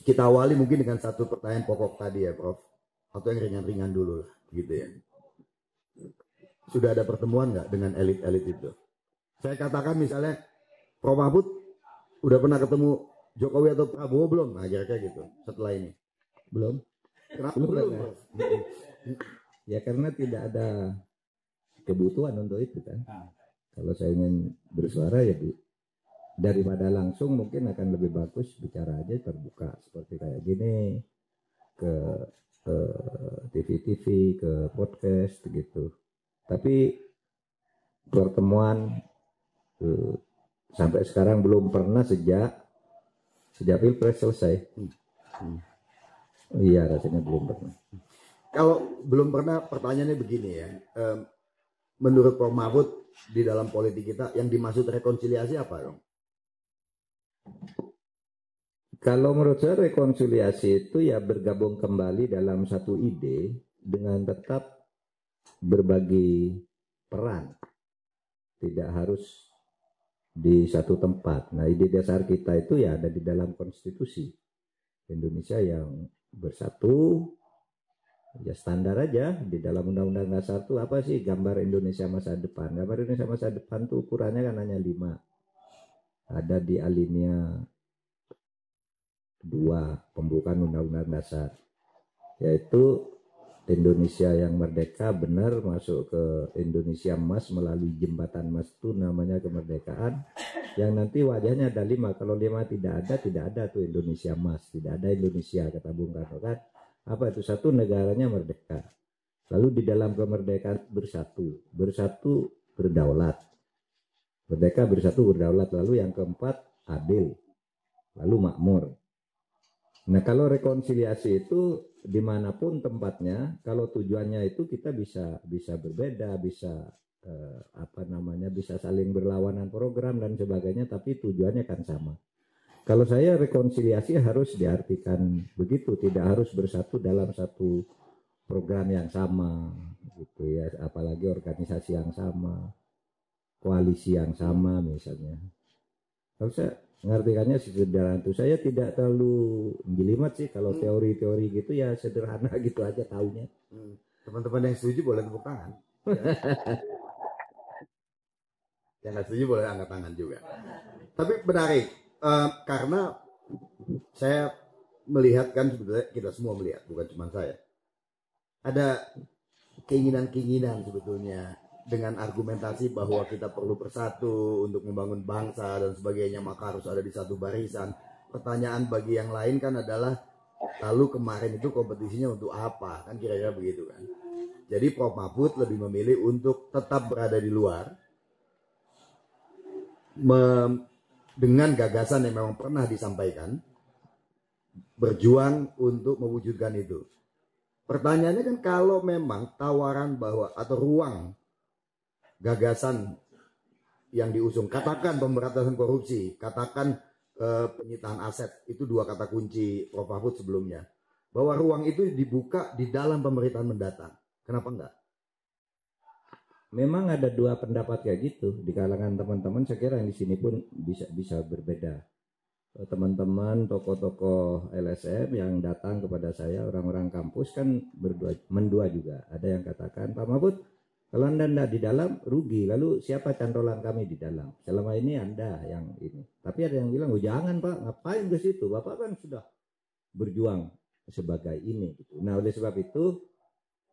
kita awali mungkin dengan satu pertanyaan pokok tadi ya Prof, atau yang ringan-ringan dulu lah gitu ya. Sudah ada pertemuan nggak dengan elit-elit itu? Saya katakan misalnya Prof Mahfud udah pernah ketemu Jokowi atau Prabowo belum? Nah kira-kira gitu setelah ini. Belum. Kenapa belum? Prof? Ya karena tidak ada kebutuhan untuk itu kan. Kalau saya ingin bersuara ya daripada langsung mungkin akan lebih bagus bicara aja terbuka seperti kayak gini ke TV-TV, ke podcast gitu. Tapi pertemuan sampai sekarang belum pernah sejak Pilpres selesai. Iya rasanya belum pernah. Kalau belum pernah, pertanyaannya begini ya. Menurut Prof Mahfud di dalam politik kita yang dimaksud rekonsiliasi apa dong? Kalau menurut saya rekonsiliasi itu ya bergabung kembali dalam satu ide dengan tetap berbagi peran. Tidak harus di satu tempat. Nah, ide dasar kita itu ya ada di dalam konstitusi Indonesia yang bersatu. Ya standar aja di dalam undang-undang dasar itu apa sih gambar Indonesia masa depan? Gambar Indonesia masa depan tuh ukurannya kan hanya 5. Ada di alinea 2 pembukaan undang-undang dasar, yaitu Indonesia yang merdeka benar masuk ke Indonesia emas melalui jembatan emas itu namanya kemerdekaan, yang nanti wajahnya ada 5. Kalau 5 tidak ada tuh Indonesia emas, tidak ada Indonesia kata Bung Karno kan. Apa itu? Satu, negaranya merdeka, lalu di dalam kemerdekaan bersatu berdaulat, merdeka bersatu berdaulat, lalu yang keempat adil, lalu makmur. Nah kalau rekonsiliasi itu dimanapun tempatnya, kalau tujuannya itu kita bisa berbeda, bisa bisa saling berlawanan program dan sebagainya, tapi tujuannya kan sama. Kalau saya rekonsiliasi harus diartikan begitu, tidak harus bersatu dalam satu program yang sama gitu ya, apalagi organisasi yang sama, koalisi yang sama misalnya. Kalau saya mengartikannya sederhana itu, saya tidak terlalu jelimet sih kalau teori-teori gitu ya, sederhana gitu aja taunya. Teman-teman yang setuju boleh tepuk tangan. Yang nggak setuju boleh angkat tangan juga. Tapi menarik karena saya melihat kan sebetulnya kita semua melihat, bukan cuma saya. Ada keinginan-keinginan sebetulnya dengan argumentasi bahwa kita perlu bersatu untuk membangun bangsa dan sebagainya, maka harus ada di satu barisan. Pertanyaan bagi yang lain kan adalah lalu kemarin itu kompetisinya untuk apa? Kan kira-kira begitu kan. Jadi Prof Mahfud lebih memilih untuk tetap berada di luar dengan gagasan yang memang pernah disampaikan, berjuang untuk mewujudkan itu. Pertanyaannya kan kalau memang tawaran bahwa atau ruang gagasan yang diusung, katakan pemberantasan korupsi, katakan penyitaan aset, itu 2 kata kunci Prof Mahfud sebelumnya, bahwa ruang itu dibuka di dalam pemerintahan mendatang. Kenapa enggak? Memang ada 2 pendapat kayak gitu di kalangan teman-teman. Saya kira yang di sini pun bisa berbeda. Teman-teman tokoh-tokoh LSM yang datang kepada saya, orang-orang kampus kan mendua juga. Ada yang katakan, Pak Mahfud, kalau Anda tidak di dalam rugi, lalu siapa cantolan kami di dalam? Selama ini Anda yang ini. Tapi ada yang bilang, oh jangan Pak, ngapain ke situ? Bapak kan sudah berjuang sebagai ini. Nah oleh sebab itu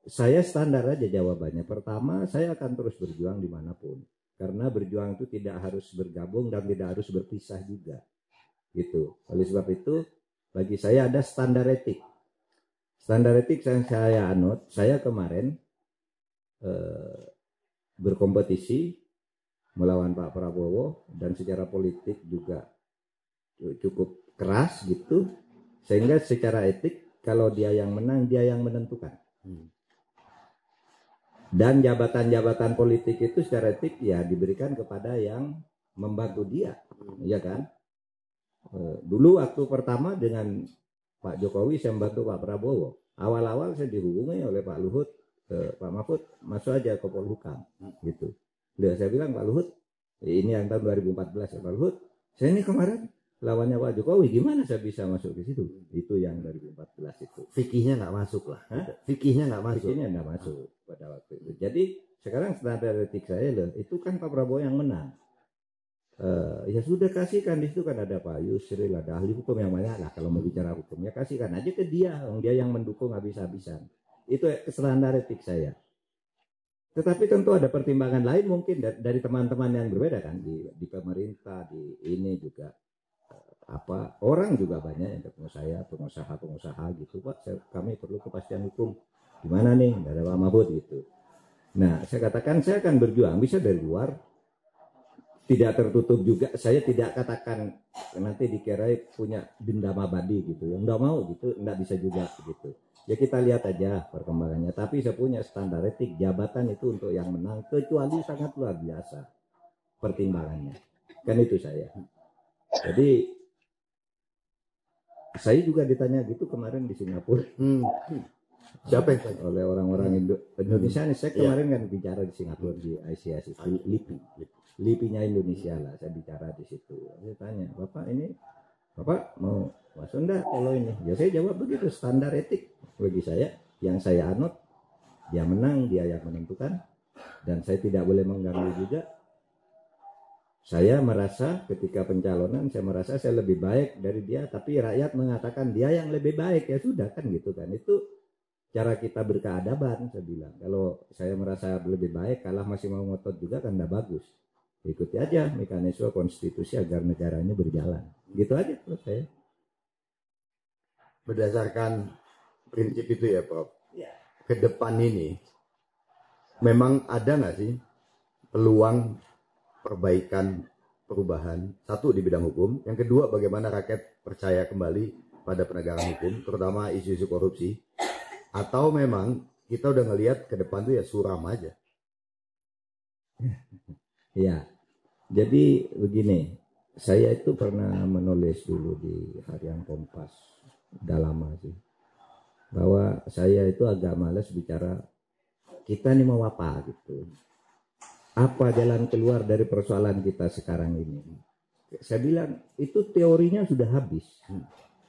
saya standar aja jawabannya. Pertama, saya akan terus berjuang dimanapun. Karena berjuang itu tidak harus bergabung dan tidak harus berpisah juga. Gitu. Oleh sebab itu, bagi saya ada standar etik. Standar etik yang saya anut, saya kemarin berkompetisi melawan Pak Prabowo dan secara politik juga cukup keras gitu. Sehingga secara etik, kalau dia yang menang, dia yang menentukan. Dan jabatan-jabatan politik itu secara etik ya diberikan kepada yang membantu dia, ya kan? Dulu waktu pertama dengan Pak Jokowi saya membantu Pak Prabowo. Awal-awal saya dihubungi oleh Pak Luhut, Pak Mahfud masuk aja ke Polhukam, gitu. Saya bilang Pak Luhut, ini yang tahun 2014 ya Pak Luhut, saya ini kemarin lawannya Pak Jokowi, gimana saya bisa masuk ke situ? Itu yang 2014 itu. Fikihnya nggak masuk lah. Fikihnya nggak masuk. Fikihnya nggak masuk pada waktu itu. Jadi sekarang standar etik saya loh, itu kan Pak Prabowo yang menang. Ya sudah, kasihkan, di situ kan ada Pak Yusril, ada ahli hukum yang banyak lah. Kalau mau bicara hukumnya kasihkan aja ke dia, dia yang mendukung habis-habisan. Itu standar etik saya. Tetapi tentu ada pertimbangan lain mungkin dari teman-teman yang berbeda kan, di pemerintah, di ini juga orang juga banyak yang ketemu saya, pengusaha gitu, Pak, kami perlu kepastian hukum, gimana nih, nggak ada Pak Mahfud gitu. Nah, saya katakan saya akan berjuang, bisa dari luar, tidak tertutup juga. Saya tidak katakan nanti dikira punya dendam abadi gitu, yang nggak mau gitu, nggak bisa juga gitu. Ya kita lihat aja perkembangannya. Tapi saya punya standar etik, jabatan itu untuk yang menang, kecuali sangat luar biasa pertimbangannya. Kan itu saya. Jadi saya juga ditanya gitu kemarin di Singapura. Siapa yang tanya? Oleh orang-orang Indonesia. Saya kemarin kan bicara di Singapura di ICS itu, LIPI-nya Indonesia lah. Saya bicara di situ. Saya tanya, Bapak mau masuk enggak kalau ini? Ya saya jawab begitu, standar etik bagi saya, yang saya anut, dia menang, dia yang menentukan, dan saya tidak boleh mengganggu juga. Saya merasa ketika pencalonan, saya merasa saya lebih baik dari dia, tapi rakyat mengatakan dia yang lebih baik, ya sudah kan gitu kan. Itu cara kita berkeadaban, saya bilang. Kalau saya merasa lebih baik, kalah masih mau ngotot juga kan tidak bagus. Ikuti aja mekanisme konstitusi agar negaranya berjalan. Gitu aja menurut saya. Berdasarkan prinsip itu ya, Prof. Ke depan ini, memang ada nggak sih peluang perbaikan, perubahan? Satu, di bidang hukum. Yang kedua, bagaimana rakyat percaya kembali pada penegakan hukum, terutama isu-isu korupsi. Atau memang kita udah ngelihat ke depan tuh ya suram aja. Ya, jadi begini, saya itu pernah menulis dulu di Harian Kompas, udah lama sih, bahwa saya itu agak malas bicara kita ini mau apa gitu. Apa jalan keluar dari persoalan kita sekarang ini? Saya bilang itu teorinya sudah habis,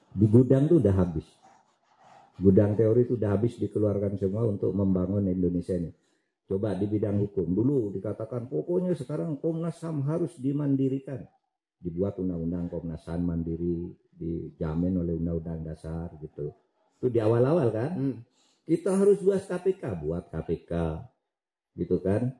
di gudang tuh udah habis. Gudang teori itu udah habis dikeluarkan semua untuk membangun Indonesia ini. Coba di bidang hukum dulu dikatakan pokoknya sekarang Komnas HAM harus dimandirikan. Dibuat undang-undang Komnas HAM mandiri, dijamin oleh undang-undang dasar gitu. Itu di awal-awal kan. Kita harus buat KPK gitu kan.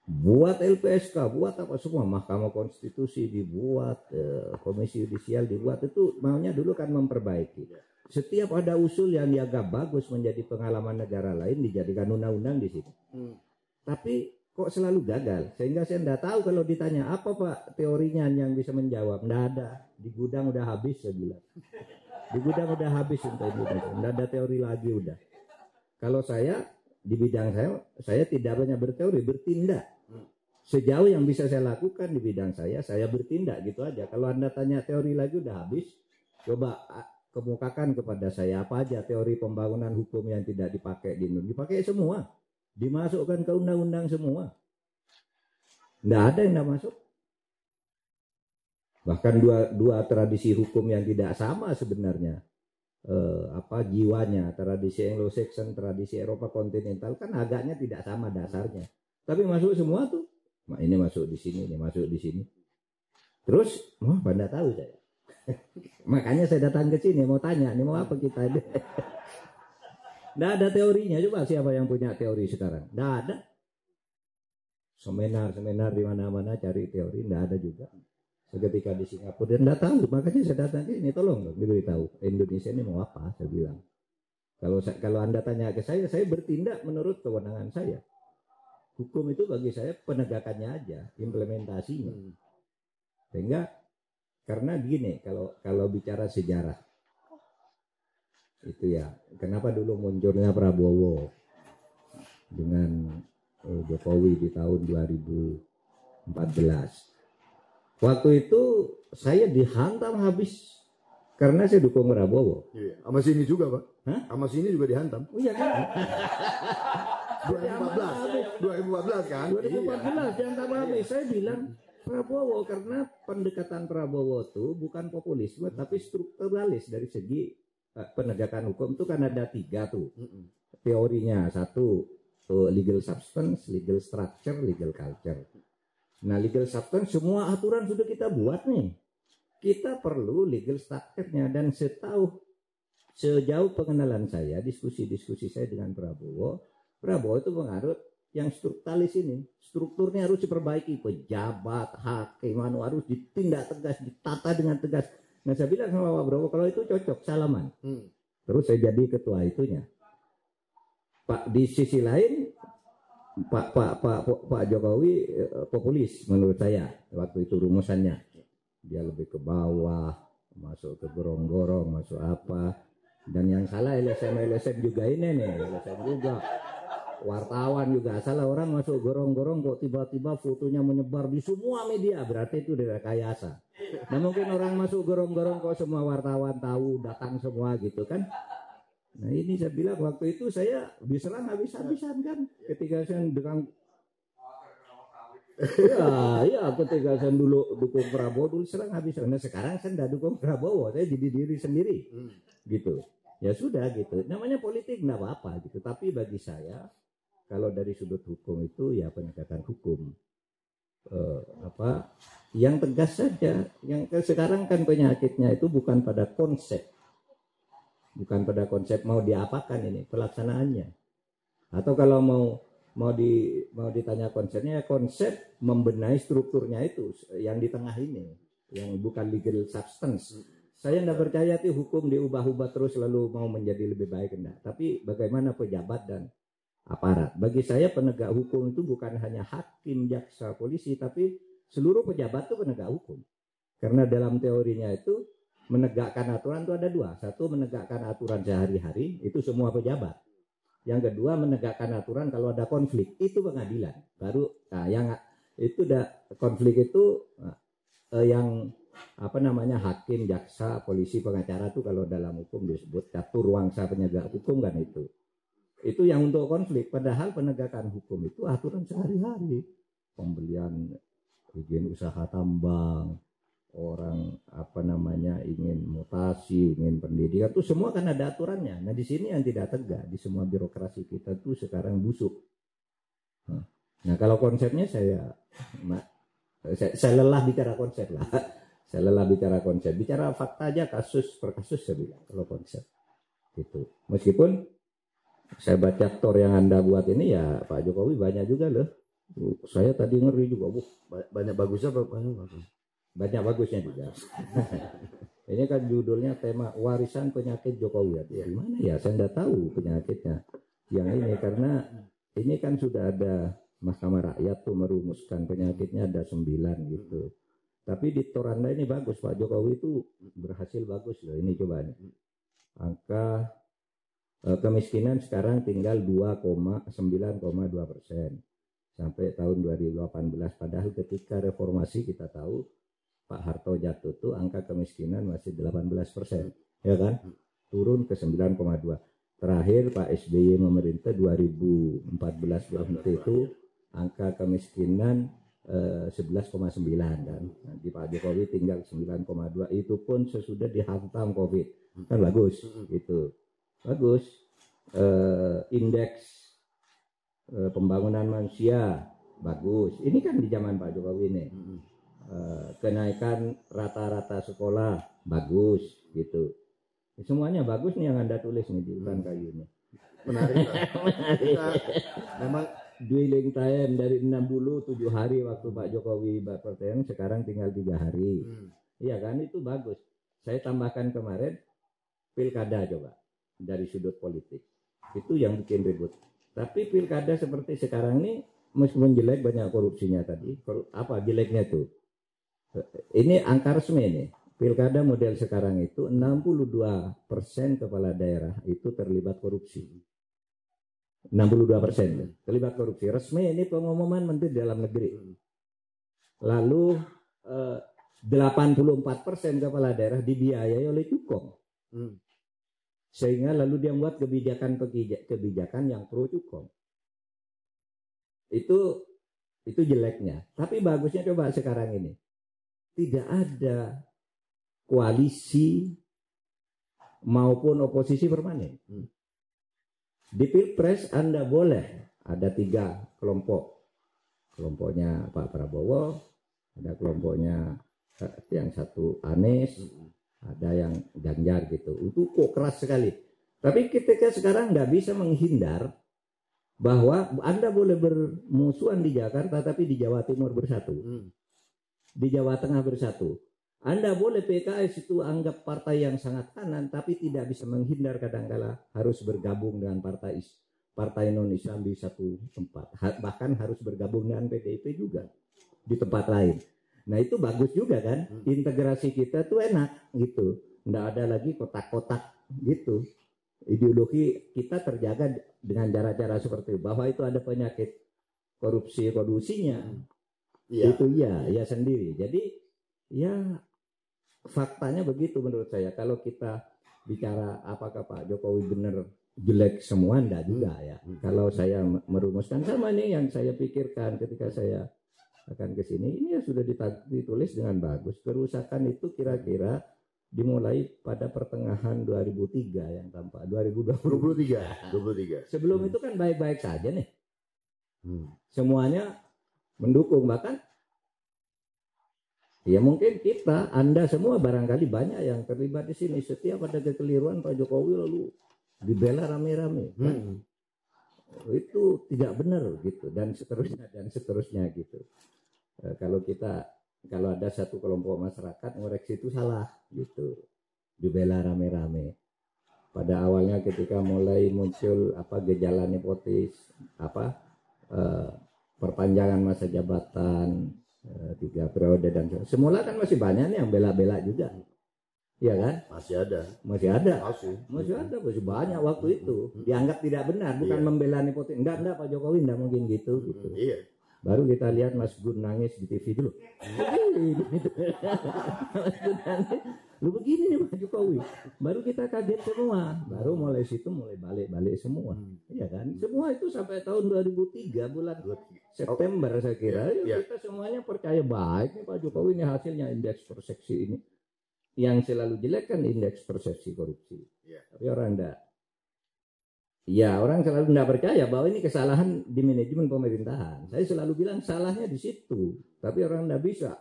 Buat LPSK, buat apa semua, Mahkamah Konstitusi dibuat, Komisi Yudisial dibuat, itu maunya dulu kan memperbaiki. Setiap ada usul yang dianggap bagus menjadi pengalaman negara lain dijadikan undang-undang di sini. Tapi kok selalu gagal, sehingga saya tidak tahu kalau ditanya apa Pak teorinya yang bisa menjawab. Tidak ada, di gudang udah habis saya bilang. Di gudang udah habis untuk Indonesia, tidak ada teori lagi udah. Kalau saya di bidang saya tidak banyak berteori, bertindak. Sejauh yang bisa saya lakukan di bidang saya bertindak gitu aja. Kalau Anda tanya teori lagi udah habis, coba kemukakan kepada saya apa aja teori pembangunan hukum yang tidak dipakai di Indonesia. Dipakai semua, dimasukkan ke undang-undang semua. Tidak ada yang tidak masuk. Bahkan dua tradisi hukum yang tidak sama sebenarnya. Jiwanya, tradisi Anglo-Saxon, tradisi Eropa kontinental kan agaknya tidak sama dasarnya. Tapi masuk semua tuh. Nah, ini masuk di sini, ini masuk di sini. Terus, Anda tahu saya. Makanya saya datang ke sini mau tanya, ini mau apa kita ini? Nggak ada teorinya. Coba siapa yang punya teori sekarang? Nggak ada. Seminar di mana-mana cari teori, nggak ada juga. Ketika di Singapura dia nggak tahu, makanya saya datang ke sini, tolong dong diberitahu Indonesia ini mau apa, saya bilang. Kalau Anda tanya ke saya bertindak menurut kewenangan saya. Hukum itu bagi saya penegakannya aja, implementasinya. Sehingga karena begini, kalau bicara sejarah itu ya, kenapa dulu munculnya Prabowo dengan Jokowi di tahun 2014. Waktu itu saya dihantam habis karena saya dukung Prabowo. Iya, sama sini juga Pak. Sama sini juga dihantam. Oh iya kan? 2014 kan? 2014 dihantam habis. Saya bilang Prabowo, karena pendekatan Prabowo itu bukan populisme tapi strukturalis dari segi penegakan hukum itu kan ada 3 tuh teorinya. Satu legal substance, legal structure, legal culture. Nah, legal substance semua aturan sudah kita buat nih. Kita perlu legal structure-nya, dan sejauh pengenalan saya, diskusi-diskusi saya dengan Prabowo itu mengarut yang strukturnalis ini. Strukturnya harus diperbaiki, pejabat, hakim, harus ditindak tegas, ditata dengan tegas. Nah, saya bilang sama Pak Prabowo, kalau itu cocok, salaman. Terus saya jadi ketua itunya. Pak, di sisi lain Pak Jokowi populis menurut saya waktu itu rumusannya. Dia lebih ke bawah, masuk ke gorong-gorong, masuk apa. Dan yang salah LSM juga ini nih, LSM juga. Wartawan juga salah, orang masuk gorong-gorong kok tiba-tiba fotonya menyebar di semua media, berarti itu direkayasa. Nah, mungkin orang masuk gorong-gorong kok semua wartawan tahu, datang semua gitu kan. Nah, ini saya bilang waktu itu saya diserang habis-habisan kan ketika saya dengan ketika saya dulu dukung Prabowo dulu serang habis. Nah, sekarang saya tidak dukung Prabowo, saya jadi diri sendiri gitu. Ya sudah gitu, namanya politik nggak apa-apa gitu. Tapi bagi saya kalau dari sudut hukum itu ya penegakan hukum yang tegas saja. Yang sekarang kan penyakitnya itu bukan pada konsep mau diapakan ini pelaksanaannya, atau kalau mau ditanya konsepnya, konsep membenahi strukturnya itu yang di tengah ini, yang bukan legal substance. Saya tidak percaya itu hukum diubah-ubah terus lalu mau menjadi lebih baik, enggak. Tapi bagaimana pejabat dan aparat. Bagi saya penegak hukum itu bukan hanya hakim, jaksa, polisi, tapi seluruh pejabat itu penegak hukum. Karena dalam teorinya itu menegakkan aturan itu ada 2. Satu, menegakkan aturan sehari-hari, itu semua pejabat. Yang kedua, menegakkan aturan kalau ada konflik, itu pengadilan. Baru yang itu konflik itu yang hakim, jaksa, polisi, pengacara itu kalau dalam hukum disebut catur wangsa penegak hukum kan itu. Itu yang untuk konflik. Padahal penegakan hukum itu aturan sehari-hari. Pembelian izin usaha tambang, orang ingin mutasi, ingin pendidikan, itu semua kan ada aturannya. Nah, di sini yang tidak tegak, di semua birokrasi kita tuh sekarang busuk. Nah, kalau konsepnya saya lelah bicara konsep lah. Saya lelah bicara konsep, bicara fakta aja, kasus per kasus saya bilang kalau konsep gitu. Meskipun saya baca tor yang Anda buat ini ya Pak Jokowi banyak juga loh. Saya tadi ngeri juga, banyak bagusnya banyak bagusnya juga. Ini kan judulnya tema warisan penyakit Jokowi. Gimana ya? Saya tidak tahu penyakitnya yang ini, karena ini kan sudah ada Mahkamah Rakyat tuh merumuskan penyakitnya ada 9 gitu. Tapi di Toranda ini bagus, Pak Jokowi itu berhasil bagus loh. Ini coba nih. Angka kemiskinan sekarang tinggal 2,9,2% sampai tahun 2018. Padahal ketika reformasi kita tahu Pak Harto jatuh tuh angka kemiskinan masih 18%, ya kan? Turun ke 9,2. Terakhir Pak SBY memerintah 2014-2020 itu angka kemiskinan 11,9 kan. Nanti Pak Jokowi tinggal 9,2, itu pun sesudah dihantam Covid. Kan bagus gitu. Bagus. Indeks pembangunan manusia bagus. Ini kan di zaman Pak Jokowi nih. Kenaikan rata-rata sekolah bagus gitu. Semuanya bagus nih yang Anda tulis nih di ulang kayu ini. Menarik. Memang dwelling time dari 67 hari waktu Pak Jokowi berpergian, sekarang tinggal 3 hari. Iya kan, itu bagus. Saya tambahkan kemarin pilkada coba dari sudut politik. Itu yang bikin ribut. Tapi pilkada seperti sekarang ini meskipun jelek banyak korupsinya tadi. Apa jeleknya itu? Ini angka resmi nih. Pilkada model sekarang itu 62% kepala daerah itu terlibat korupsi. 62% terlibat korupsi. Resmi ini pengumuman Menteri Dalam Negeri. Lalu 84% kepala daerah dibiayai oleh Cukong. Sehingga lalu dia membuat kebijakan yang pro Cukong. Itu Itu jeleknya. Tapi bagusnya coba sekarang ini. Tidak ada koalisi maupun oposisi permanen. Di Pilpres Anda boleh ada 3 kelompok. Kelompoknya Pak Prabowo, ada kelompoknya yang satu Anies, ada yang Ganjar gitu. Itu kok keras sekali. Tapi ketika sekarang nggak bisa menghindar bahwa Anda boleh bermusuhan di Jakarta, tapi di Jawa Timur bersatu, di Jawa Tengah bersatu. Anda boleh PKS itu anggap partai yang sangat kanan, tapi tidak bisa menghindar kadangkala harus bergabung dengan partai non-Islam di satu tempat. Bahkan harus bergabung dengan PDIP juga di tempat lain. Nah itu bagus juga kan, integrasi kita tuh enak gitu. Nggak ada lagi kotak-kotak gitu. Ideologi kita terjaga dengan cara-cara seperti itu. Bahwa itu ada penyakit kolusinya. Itu ya sendiri. Jadi ya faktanya begitu menurut saya. Kalau kita bicara apakah Pak Jokowi benar jelek semua, enggak juga ya. Kalau saya merumuskan sama nih yang saya pikirkan ketika saya akan ke sini, ini ya sudah ditulis dengan bagus. Kerusakan itu kira-kira dimulai pada pertengahan 2003 yang tampak 2023. Sebelum itu kan baik-baik saja nih. Semuanya mendukung, bahkan ya mungkin Anda semua barangkali banyak yang terlibat di sini. Setiap ada kekeliruan Pak Jokowi lalu dibela rame-rame. Itu tidak benar gitu, dan seterusnya gitu. Kalau ada satu kelompok masyarakat ngoreksi itu salah gitu, dibela rame-rame. Pada awalnya ketika mulai muncul gejala nepotis, perpanjangan masa jabatan 3 periode dan semula kan masih banyak nih yang bela-bela juga, ya kan? Masih ada banyak waktu itu dianggap tidak benar, bukan membela nepotis. Enggak Pak Jokowi enggak mungkin gitu. Iya. Baru kita lihat Mas Gun nangis di TV dulu. Mas Gun nangis, lu begini nih Pak Jokowi. Baru kita kaget semua. Baru mulai situ mulai balik semua. Iya kan? Semua itu sampai tahun 2003 bulan September saya kira. Kita semuanya percaya baik nih Pak Jokowi, ini hasilnya indeks persepsi ini. Yang selalu jelek kan indeks persepsi korupsi. Tapi orang enggak. Ya, orang selalu tidak percaya bahwa ini kesalahan di manajemen pemerintahan. Saya selalu bilang salahnya di situ, tapi orang tidak bisa.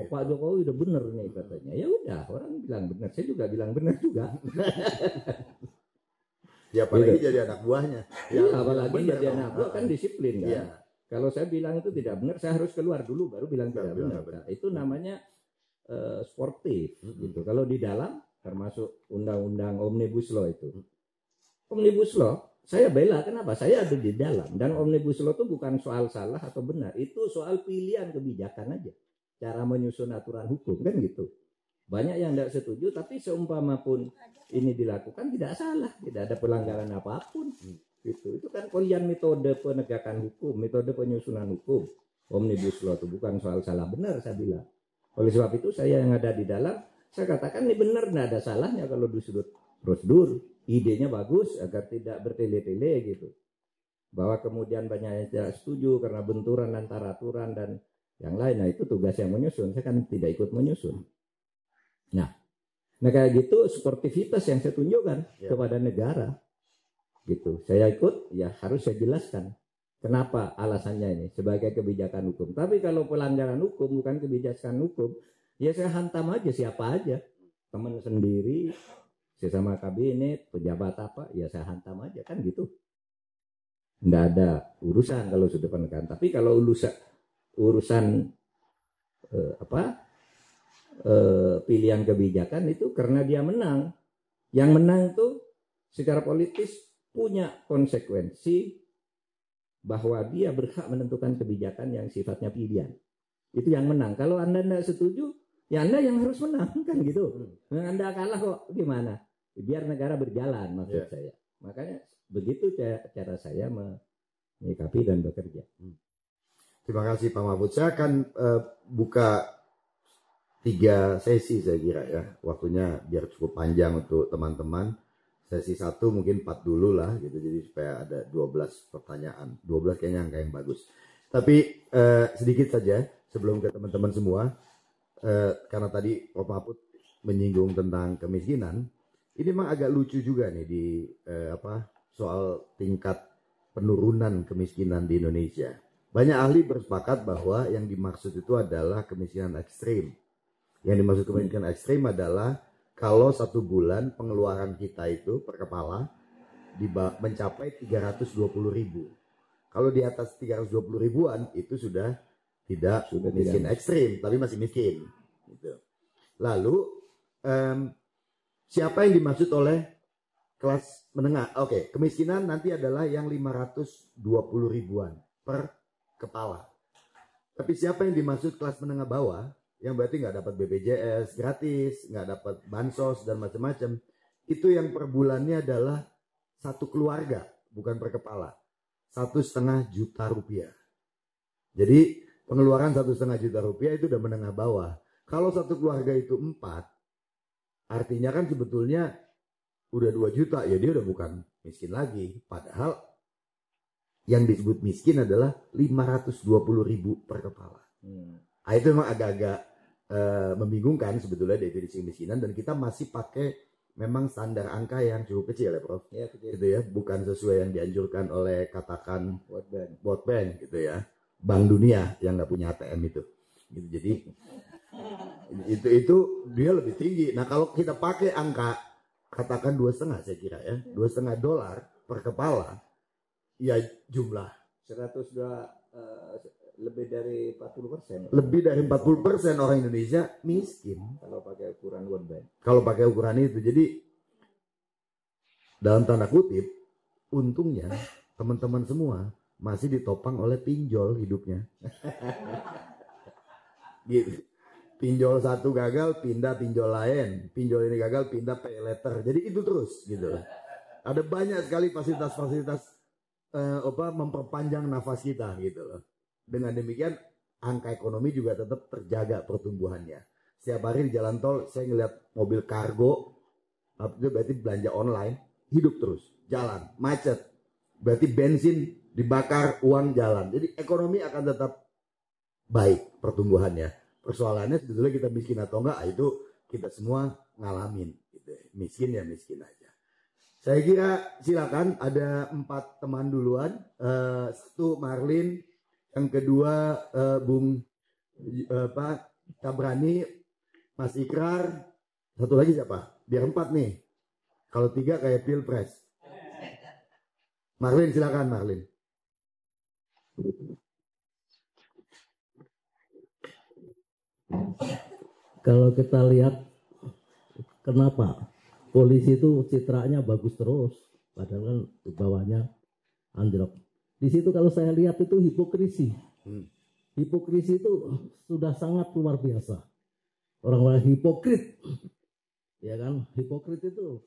Pak Jokowi udah benar nih katanya. Ya udah, orang bilang benar. Saya juga bilang benar juga. Ya apalagi jadi anak buahnya. Ya, apalagi jadi anak buah kan disiplin kan. Ya. Kalau saya bilang itu tidak benar, saya harus keluar dulu baru bilang tidak benar. Nah, itu namanya sportif gitu. Kalau di dalam termasuk undang-undang Omnibus Law itu. Omnibus Law, saya bela, kenapa? Saya ada di dalam. Dan Omnibus Law itu bukan soal salah atau benar. Itu soal pilihan kebijakan aja. Cara menyusun aturan hukum, kan gitu. Banyak yang tidak setuju, tapi seumpama pun ini dilakukan tidak salah. Tidak ada pelanggaran apapun. Gitu. Itu kan kalian metode penegakan hukum, metode penyusunan hukum. Omnibus Law itu bukan soal salah benar, saya bilang. Oleh sebab itu saya yang ada di dalam, saya katakan ini benar, tidak ada salahnya kalau di sudut prosedur. Idenya bagus agar tidak bertele-tele gitu. Bahwa kemudian banyak yang tidak setuju karena benturan antara aturan dan yang lain. Nah itu tugas yang menyusun. Saya kan tidak ikut menyusun. Nah kayak gitu sportivitas yang saya tunjukkan kepada negara. Gitu. Saya ikut, ya harus saya jelaskan. Kenapa alasannya ini sebagai kebijakan hukum. Tapi kalau pelanggaran hukum bukan kebijakan hukum, ya saya hantam aja siapa aja. Teman sendiri, sesama kabinet, pejabat apa, ya saya hantam aja kan gitu. Nggak ada urusan kalau sudah penekan. Tapi kalau urusan pilihan kebijakan itu karena dia menang. Yang menang itu secara politis punya konsekuensi bahwa dia berhak menentukan kebijakan yang sifatnya pilihan. Itu yang menang. Kalau Anda tidak setuju, ya Anda yang harus menang kan gitu. Anda kalah kok gimana? Biar negara berjalan maksud saya. Makanya begitu cara saya menyikapi dan bekerja. Terima kasih Pak Mahfud. Saya akan buka 3 sesi saya kira ya. Waktunya biar cukup panjang untuk teman-teman. sesi 1 mungkin 4 dulu lah gitu, jadi supaya ada 12 pertanyaan. 12 kayaknya angka yang bagus. Tapi sedikit saja sebelum ke teman-teman semua, karena tadi Prof. Mahfud menyinggung tentang kemiskinan, ini memang agak lucu juga nih di soal tingkat penurunan kemiskinan di Indonesia. Banyak ahli bersepakat bahwa yang dimaksud itu adalah kemiskinan ekstrim. Yang dimaksud kemiskinan ekstrim adalah kalau 1 bulan pengeluaran kita itu per kepala mencapai 320.000. Kalau di atas 320 ribuan itu sudah tidak miskin ekstrim, tapi masih miskin. Gitu. Lalu siapa yang dimaksud oleh kelas menengah? Oke, kemiskinan nanti adalah yang 520 ribuan per kepala. Tapi siapa yang dimaksud kelas menengah bawah? Yang berarti nggak dapat BPJS gratis, nggak dapat bansos dan macam-macam. Itu yang per bulannya adalah 1 keluarga, bukan per kepala. 1,5 juta rupiah. Jadi pengeluaran 1,5 juta rupiah itu udah menengah bawah. Kalau 1 keluarga itu 4, artinya kan sebetulnya udah 2 juta, ya dia udah bukan miskin lagi. Padahal yang disebut miskin adalah 520.000 per kepala. Nah, itu memang agak-agak membingungkan sebetulnya definisi kemiskinan, dan kita masih pakai memang standar angka yang cukup kecil ya Prof. Ya, kecil. Gitu ya, bukan sesuai yang dianjurkan oleh katakan World Bank gitu ya, Bank Dunia yang nggak punya ATM itu. Gitu. Jadi itu dia lebih tinggi. Nah kalau kita pakai angka katakan 2,5 saya kira ya, $2,5 per kepala, ya jumlah 102 lebih dari 40%. Lebih dari 40% orang Indonesia miskin kalau pakai ukuran World Bank. Kalau pakai ukuran itu, jadi dalam tanda kutip, untungnya teman-teman semua masih ditopang oleh pinjol hidupnya. Gitu. Pinjol 1 gagal, pindah pinjol lain. Pinjol ini gagal, pindah pay letter. Jadi itu terus gitu. Ada banyak sekali fasilitas-fasilitas memperpanjang nafas kita gitu loh. Dengan demikian angka ekonomi juga tetap terjaga pertumbuhannya. Setiap hari di jalan tol saya ngeliat mobil kargo, itu berarti belanja online, hidup terus, jalan, macet. Berarti bensin dibakar, uang jalan. Jadi ekonomi akan tetap baik pertumbuhannya. Persoalannya sebetulnya kita miskin atau enggak, itu kita semua ngalamin. Gitu. Miskin ya miskin aja. Saya kira silakan, ada 4 teman duluan. 1 Marlin, yang kedua Bung Tabrani, Mas Ikrar, 1 lagi siapa? Biar 4 nih. Kalau 3 kayak Pilpres. Marlin silakan Marlin. Kalau kita lihat kenapa polisi itu citranya bagus terus, padahal kan di bawahnya anjlok. Di situ kalau saya lihat itu hipokrisi. Hipokrisi itu sudah sangat luar biasa. Orang-orang hipokrit, ya kan? Hipokrit itu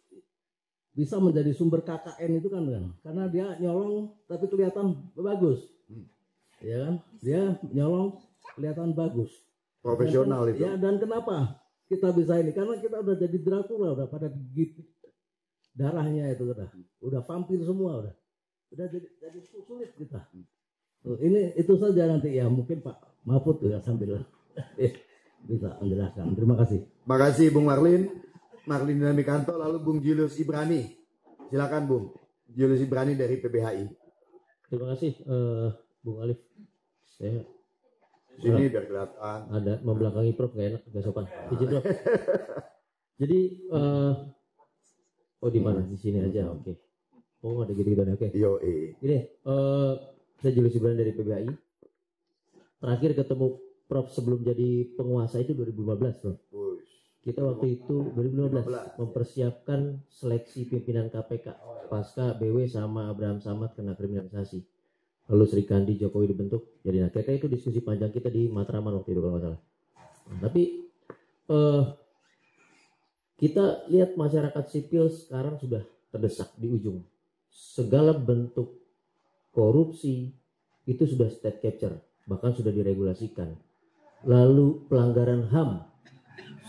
bisa menjadi sumber KKN itu kan, karena dia nyolong tapi kelihatan bagus, ya kan? Dia nyolong kelihatan bagus. Profesional itu. Ya, dan kenapa kita bisa ini? Karena kita udah jadi Dracula, udah pada gigit darahnya itu udah vampir semua udah jadi sulit kita. Ini itu saja nanti ya, mungkin Pak Mahfud ya sambil bisa menjelaskan. Terima kasih. Terima kasih Bung Marlin Dinamikanto, lalu Bung Julius Ibrani. Silakan Bung Julius Ibrani dari PBHI. Terima kasih Bung Alif. Saya sini biar kelihatan. Ada membelakangi Prof, gak enak, gak sopan. Izin Prof. Jadi di mana? Di sini aja, oke. Oh ada gitu-gitu, oke. Gini, saya Julius Ibrani dari PBHI. Terakhir ketemu Prof sebelum jadi penguasa itu 2015, Prof. Kita waktu itu 2015 mempersiapkan seleksi pimpinan KPK pasca BW sama Abraham Samad kena kriminalisasi. Lalu Sri Kandi Jokowi dibentuk. Jadi akhirnya itu diskusi panjang kita di Matraman waktu itu kalau nggak salah. Tapi kita lihat masyarakat sipil sekarang sudah terdesak di ujung. Segala bentuk korupsi itu sudah state capture, bahkan sudah diregulasikan. Lalu pelanggaran HAM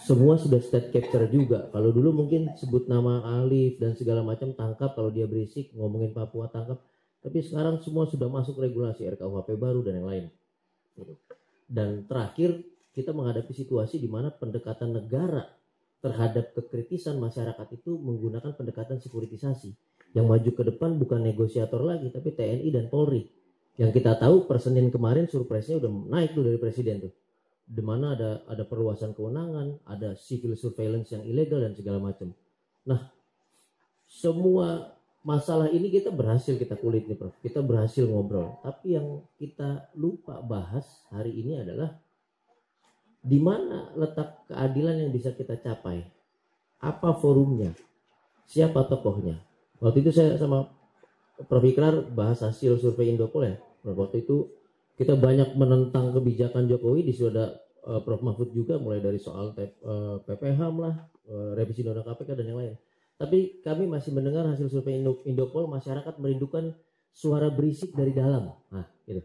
semua sudah state capture juga. Kalau dulu mungkin sebut nama Alif dan segala macam tangkap, kalau dia berisik ngomongin Papua tangkap. Tapi sekarang semua sudah masuk regulasi RKUHP baru dan yang lain. Dan terakhir kita menghadapi situasi di mana pendekatan negara terhadap kekritisan masyarakat itu menggunakan pendekatan sekuritisasi. Yang maju ke depan bukan negosiator lagi, tapi TNI dan Polri. Yang kita tahu per Senin kemarin surprise-nya udah naik tuh dari presiden tuh. Di mana ada perluasan kewenangan, ada civil surveillance yang ilegal dan segala macam. Nah, semua masalah ini kita kulik nih Prof. Kita berhasil ngobrol. Tapi yang kita lupa bahas hari ini adalah di mana letak keadilan yang bisa kita capai. Apa forumnya? Siapa tokohnya? Waktu itu saya sama Prof. Ikrar bahas hasil survei Indopol ya. Waktu itu kita banyak menentang kebijakan Jokowi, disitu ada Prof. Mahfud juga, mulai dari soal PPHAM lah, revisi Undang-Undang KPK dan yang lain. Tapi kami masih mendengar hasil survei Indopol, masyarakat merindukan suara berisik dari dalam. Nah, gitu.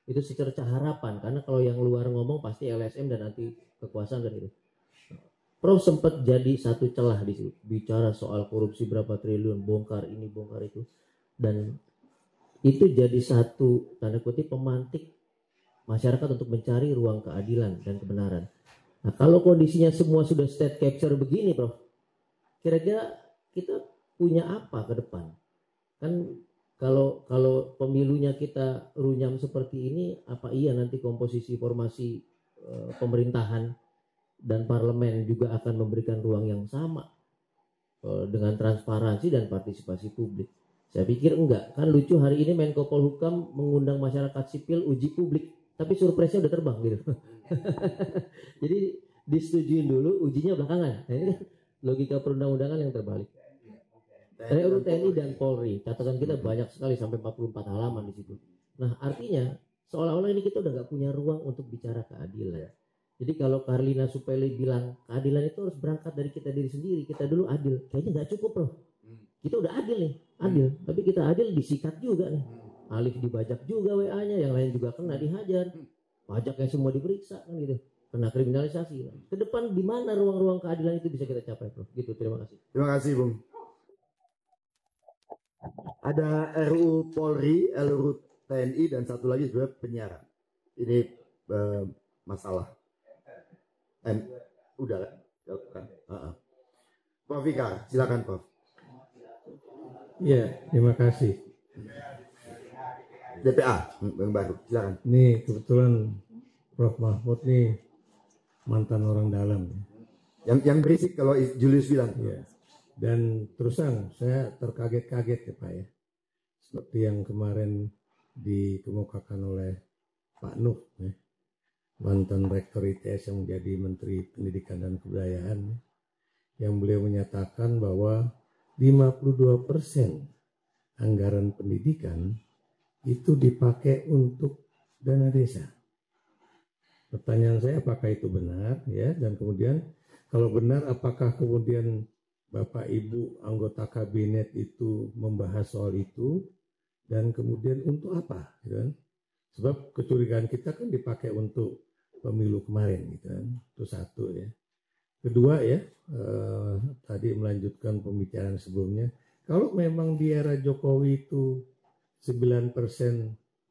Itu secerca harapan, karena kalau yang luar ngomong pasti LSM dan anti kekuasaan dan itu. Prof sempat jadi satu celah di situ, bicara soal korupsi berapa triliun, bongkar ini, bongkar itu, dan itu jadi satu tanda kutip pemantik masyarakat untuk mencari ruang keadilan dan kebenaran. Nah, kalau kondisinya semua sudah state capture begini, Prof, kira-kira kita punya apa ke depan? Kan kalau pemilunya kita runyam seperti ini, apa iya nanti komposisi formasi pemerintahan dan parlemen juga akan memberikan ruang yang sama dengan transparansi dan partisipasi publik? Saya pikir enggak. Kan lucu, hari ini Menko Polhukam mengundang masyarakat sipil uji publik, tapi surprise-nya udah terbang gitu. Jadi disetujuin dulu, ujinya belakangan. Nah, ini kan logika perundang-undangan yang terbalik. RUU TNI dan Polri, catatan kita banyak sekali sampai 44 halaman di situ. Nah, artinya seolah-olah ini kita udah nggak punya ruang untuk bicara keadilan. Jadi kalau Karlina Supeli bilang keadilan itu harus berangkat dari kita diri sendiri, kita dulu adil, kayaknya nggak cukup loh. Kita udah adil nih, adil, tapi kita adil disikat juga nih. Alif dibajak juga WA-nya, yang lain juga kena dihajar, pajaknya semua diperiksa kan gitu, kena kriminalisasi. Ke depan di mana ruang-ruang keadilan itu bisa kita capai, Prof? Gitu, terima kasih. Terima kasih, Bung. Ada RUU Polri, RUU TNI, dan satu lagi sebenarnya penyiaran. Ini masalah. Udah kan? Prof. Fikar, silakan Prof. Ya, terima kasih. DPA yang baru, silakan. Ini kebetulan Prof. Mahfud nih mantan orang dalam. Yang berisik kalau Julius bilang. Ya. Dan terus terang saya terkaget-kaget ya Pak ya. Seperti yang kemarin dikemukakan oleh Pak Nuh ya. Mantan Rektor ITS yang menjadi Menteri Pendidikan dan Kebudayaan ya. Yang beliau menyatakan bahwa 52% anggaran pendidikan itu dipakai untuk dana desa. Pertanyaan saya apakah itu benar ya, dan kemudian kalau benar apakah kemudian Bapak Ibu anggota kabinet itu membahas soal itu, dan kemudian untuk apa gitu kan? Sebab kecurigaan kita kan dipakai untuk pemilu kemarin gitu kan. Itu satu ya. Kedua ya, tadi melanjutkan pembicaraan sebelumnya, kalau memang di era Jokowi itu 9%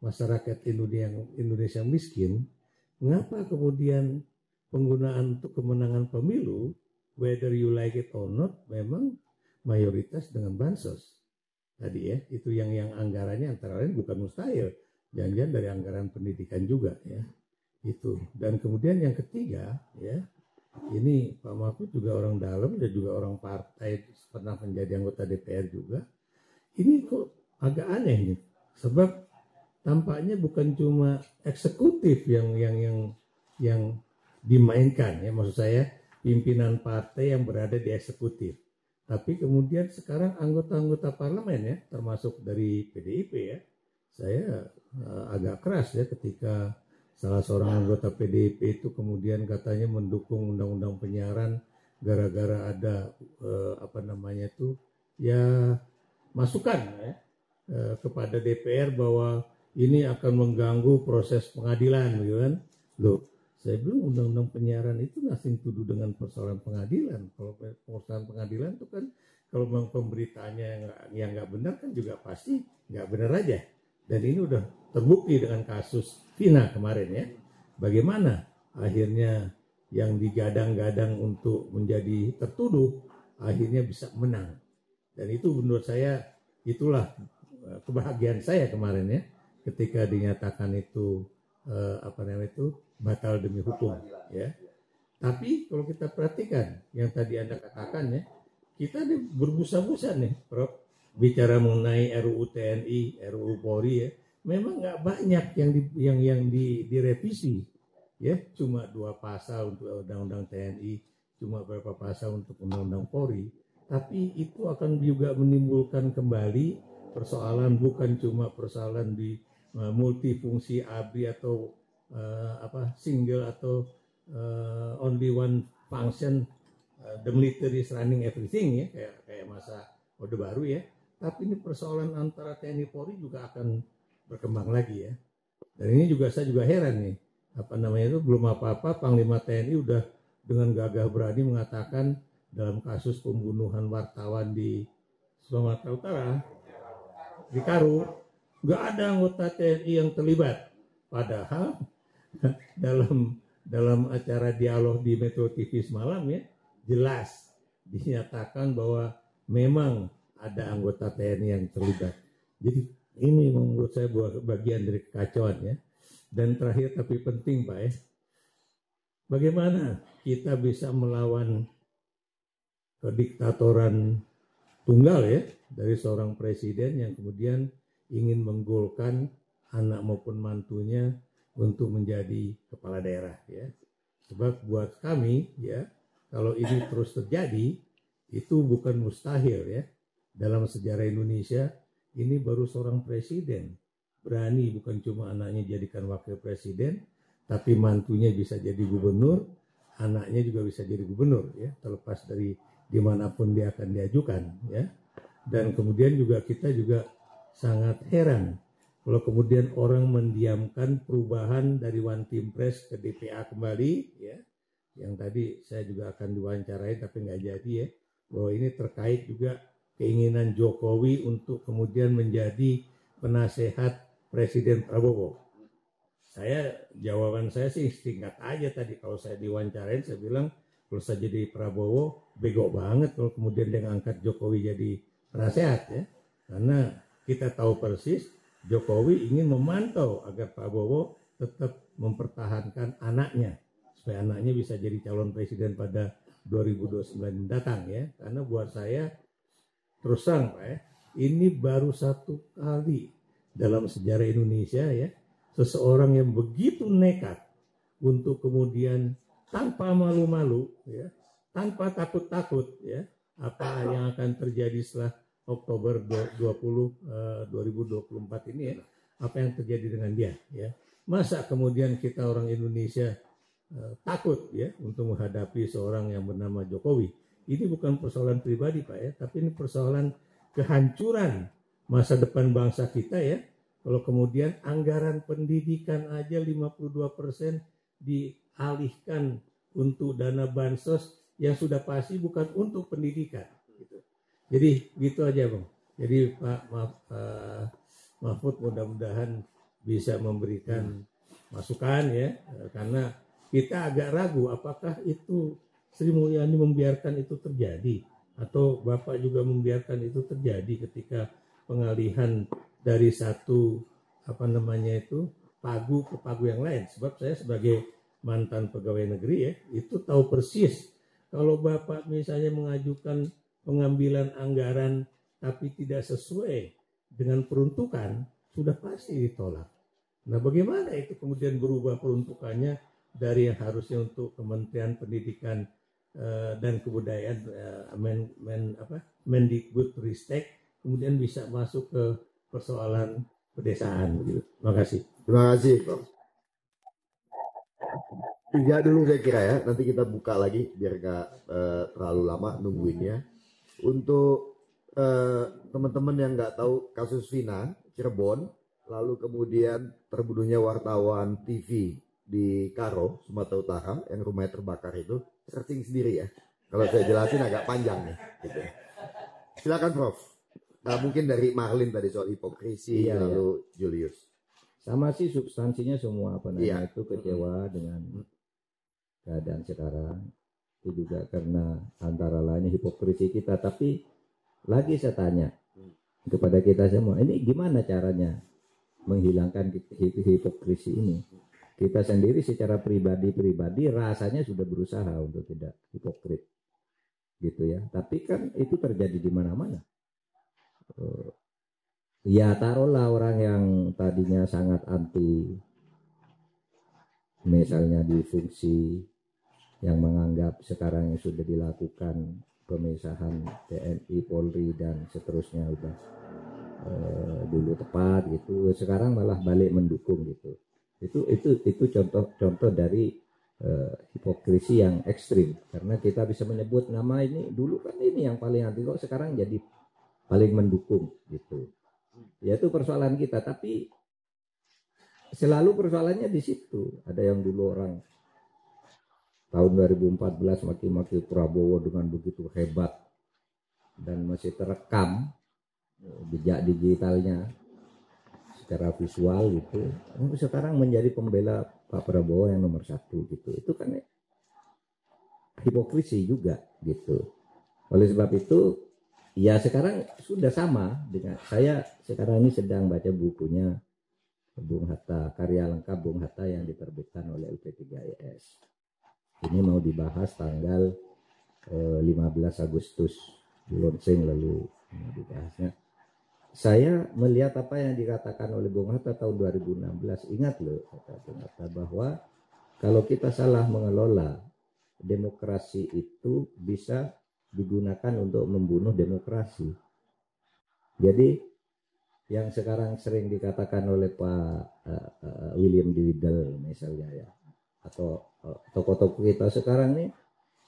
masyarakat Indonesia miskin, mengapa kemudian penggunaan untuk kemenangan pemilu, whether you like it or not, memang mayoritas dengan bansos? Tadi ya, itu yang anggarannya antara lain bukan mustahil, jangan-jangan dari anggaran pendidikan juga ya. Itu. Dan kemudian yang ketiga ya, ini Pak Mahfud juga orang dalam dan juga orang partai, pernah menjadi anggota DPR juga. Ini kok agak aneh nih, sebab tampaknya bukan cuma eksekutif yang dimainkan ya, maksud saya pimpinan partai yang berada di eksekutif, tapi kemudian sekarang anggota-anggota parlemen ya, termasuk dari PDIP ya, saya agak keras ya ketika salah seorang anggota PDIP itu kemudian katanya mendukung undang-undang penyiaran gara-gara ada masukan ya, kepada DPR bahwa ini akan mengganggu proses pengadilan gitu kan. Loh, Saya bilang undang-undang penyiaran itu nothing to do dengan persoalan pengadilan. Kalau persoalan pengadilan itu kan kalau memang pemberitaannya yang nggak benar kan juga pasti nggak benar aja. Dan ini udah terbukti dengan kasus Vina kemarin ya. Bagaimana akhirnya yang digadang-gadang untuk menjadi tertuduh akhirnya bisa menang. Dan itu menurut saya itulah kebahagiaan saya kemarin ya, ketika dinyatakan itu batal demi hukum ya. Tapi kalau kita perhatikan yang tadi Anda katakan ya, kita berbusa-busa nih Prof bicara mengenai RUU TNI, RUU Polri ya. Memang nggak banyak yang direvisi ya, cuma 2 pasal untuk undang-undang TNI, cuma beberapa pasal untuk undang-undang Polri. Tapi itu akan juga menimbulkan kembali persoalan, bukan cuma persoalan di multifungsi ABRI atau single atau only one function, the military is running everything ya, kayak masa Orde Baru ya. Tapi ini persoalan antara TNI Polri juga akan berkembang lagi ya. Dan ini juga saya juga heran nih, belum apa-apa Panglima TNI udah dengan gagah berani mengatakan dalam kasus pembunuhan wartawan di Sumatera Utara, di Karo, nggak ada anggota TNI yang terlibat. Padahal dalam acara dialog di Metro TV semalam ya, jelas dinyatakan bahwa memang ada anggota TNI yang terlibat. Jadi ini menurut saya bagian dari kekacauan ya. Dan terakhir tapi penting Pak ya, bagaimana kita bisa melawan kediktatoran tunggal ya dari seorang presiden yang kemudian ingin menggolkan anak maupun mantunya untuk menjadi kepala daerah ya. Sebab buat kami ya, kalau ini terus terjadi itu bukan mustahil ya. Dalam sejarah Indonesia ini baru seorang presiden berani bukan cuma anaknya jadikan wakil presiden, tapi mantunya bisa jadi gubernur, anaknya juga bisa jadi gubernur ya, terlepas dari dimanapun dia akan diajukan ya. Dan kemudian juga kita juga sangat heran kalau kemudian orang mendiamkan perubahan dari One Team Press ke DPA kembali ya, yang tadi saya juga akan diwawancarai tapi nggak jadi ya, bahwa ini terkait juga keinginan Jokowi untuk kemudian menjadi penasehat Presiden Prabowo. Jawaban saya sih singkat aja tadi, kalau saya diwawancarain saya bilang kalau saya jadi Prabowo bego banget kalau kemudian dia ngangkat Jokowi jadi penasehat ya, karena kita tahu persis Jokowi ingin memantau agar Prabowo tetap mempertahankan anaknya supaya anaknya bisa jadi calon presiden pada 2029 mendatang ya. Karena buat saya terus terang Pak ya, ini baru satu kali dalam sejarah Indonesia ya, seseorang yang begitu nekat untuk kemudian tanpa malu-malu ya, tanpa takut-takut ya, apa yang akan terjadi setelah Oktober 2024 ini ya, apa yang terjadi dengan dia ya. Masa kemudian kita orang Indonesia takut ya untuk menghadapi seorang yang bernama Jokowi. Ini bukan persoalan pribadi Pak ya, tapi ini persoalan kehancuran masa depan bangsa kita ya. Kalau kemudian anggaran pendidikan aja 52% dialihkan untuk dana bansos yang sudah pasti bukan untuk pendidikan. Gitu. Jadi gitu aja Bang. Jadi Pak Mahfud mudah-mudahan bisa memberikan masukan ya, karena kita agak ragu apakah itu Sri Mulyani membiarkan itu terjadi atau Bapak juga membiarkan itu terjadi ketika pengalihan dari satu pagu ke pagu yang lain. Sebab saya sebagai mantan pegawai negeri ya, itu tahu persis kalau Bapak misalnya mengajukan pengambilan anggaran tapi tidak sesuai dengan peruntukan, sudah pasti ditolak. Nah, bagaimana itu kemudian berubah peruntukannya dari yang harusnya untuk Kementerian Pendidikan dan Kebudayaan, Mendikbudristek, kemudian bisa masuk ke persoalan pedesaan begitu. Terima kasih. Terima kasih, Prof. 3 dulu saya kira ya, nanti kita buka lagi biar gak terlalu lama nungguinnya. Untuk teman-teman yang nggak tahu kasus Vina Cirebon, lalu kemudian terbunuhnya wartawan TV di Karo, Sumatera Utara, yang rumahnya terbakar itu, searching sendiri ya. Kalau saya jelasin agak panjang nih. Gitu. Silakan Prof. Nah, mungkin dari Marlin tadi soal hipokrisi, lalu Julius. Sama sih substansinya semua apa namanya itu kecewa dengan keadaan sekarang. Itu juga karena antara lainnya hipokrisi kita. Tapi lagi saya tanya kepada kita semua, ini gimana caranya menghilangkan hipokrisi ini? Kita sendiri secara pribadi rasanya sudah berusaha untuk tidak hipokrit, gitu ya. Tapi kan itu terjadi di mana-mana. Ya taruhlah orang yang tadinya sangat anti, misalnya di fungsi, yang menganggap sekarang yang sudah dilakukan pemisahan TNI, Polri dan seterusnya udah dulu tepat gitu, sekarang malah balik mendukung gitu. Itu contoh dari hipokrisi yang ekstrim, karena kita bisa menyebut nama ini dulu kan ini yang paling anti, kok sekarang jadi paling mendukung gitu. Ya itu persoalan kita, tapi selalu persoalannya di situ. Ada yang dulu orang tahun 2014 maki-maki Prabowo dengan begitu hebat dan masih terekam jejak digitalnya secara visual gitu, sekarang menjadi pembela Pak Prabowo yang nomor 1 gitu. Itu kan hipokrisi juga gitu. Oleh sebab itu ya sekarang sudah sama dengan saya sekarang ini sedang baca bukunya Bung Hatta, karya lengkap Bung Hatta yang diterbitkan oleh UP3IS. Ini mau dibahas tanggal 15 Agustus di launching, lalu mau dibahasnya. Saya melihat apa yang dikatakan oleh Bung Hatta tahun 2016. Ingat loh kata Bung Hatta bahwa kalau kita salah mengelola demokrasi itu bisa digunakan untuk membunuh demokrasi. Jadi yang sekarang sering dikatakan oleh Pak William D. Riddle misalnya ya, atau tokoh-tokoh kita sekarang nih,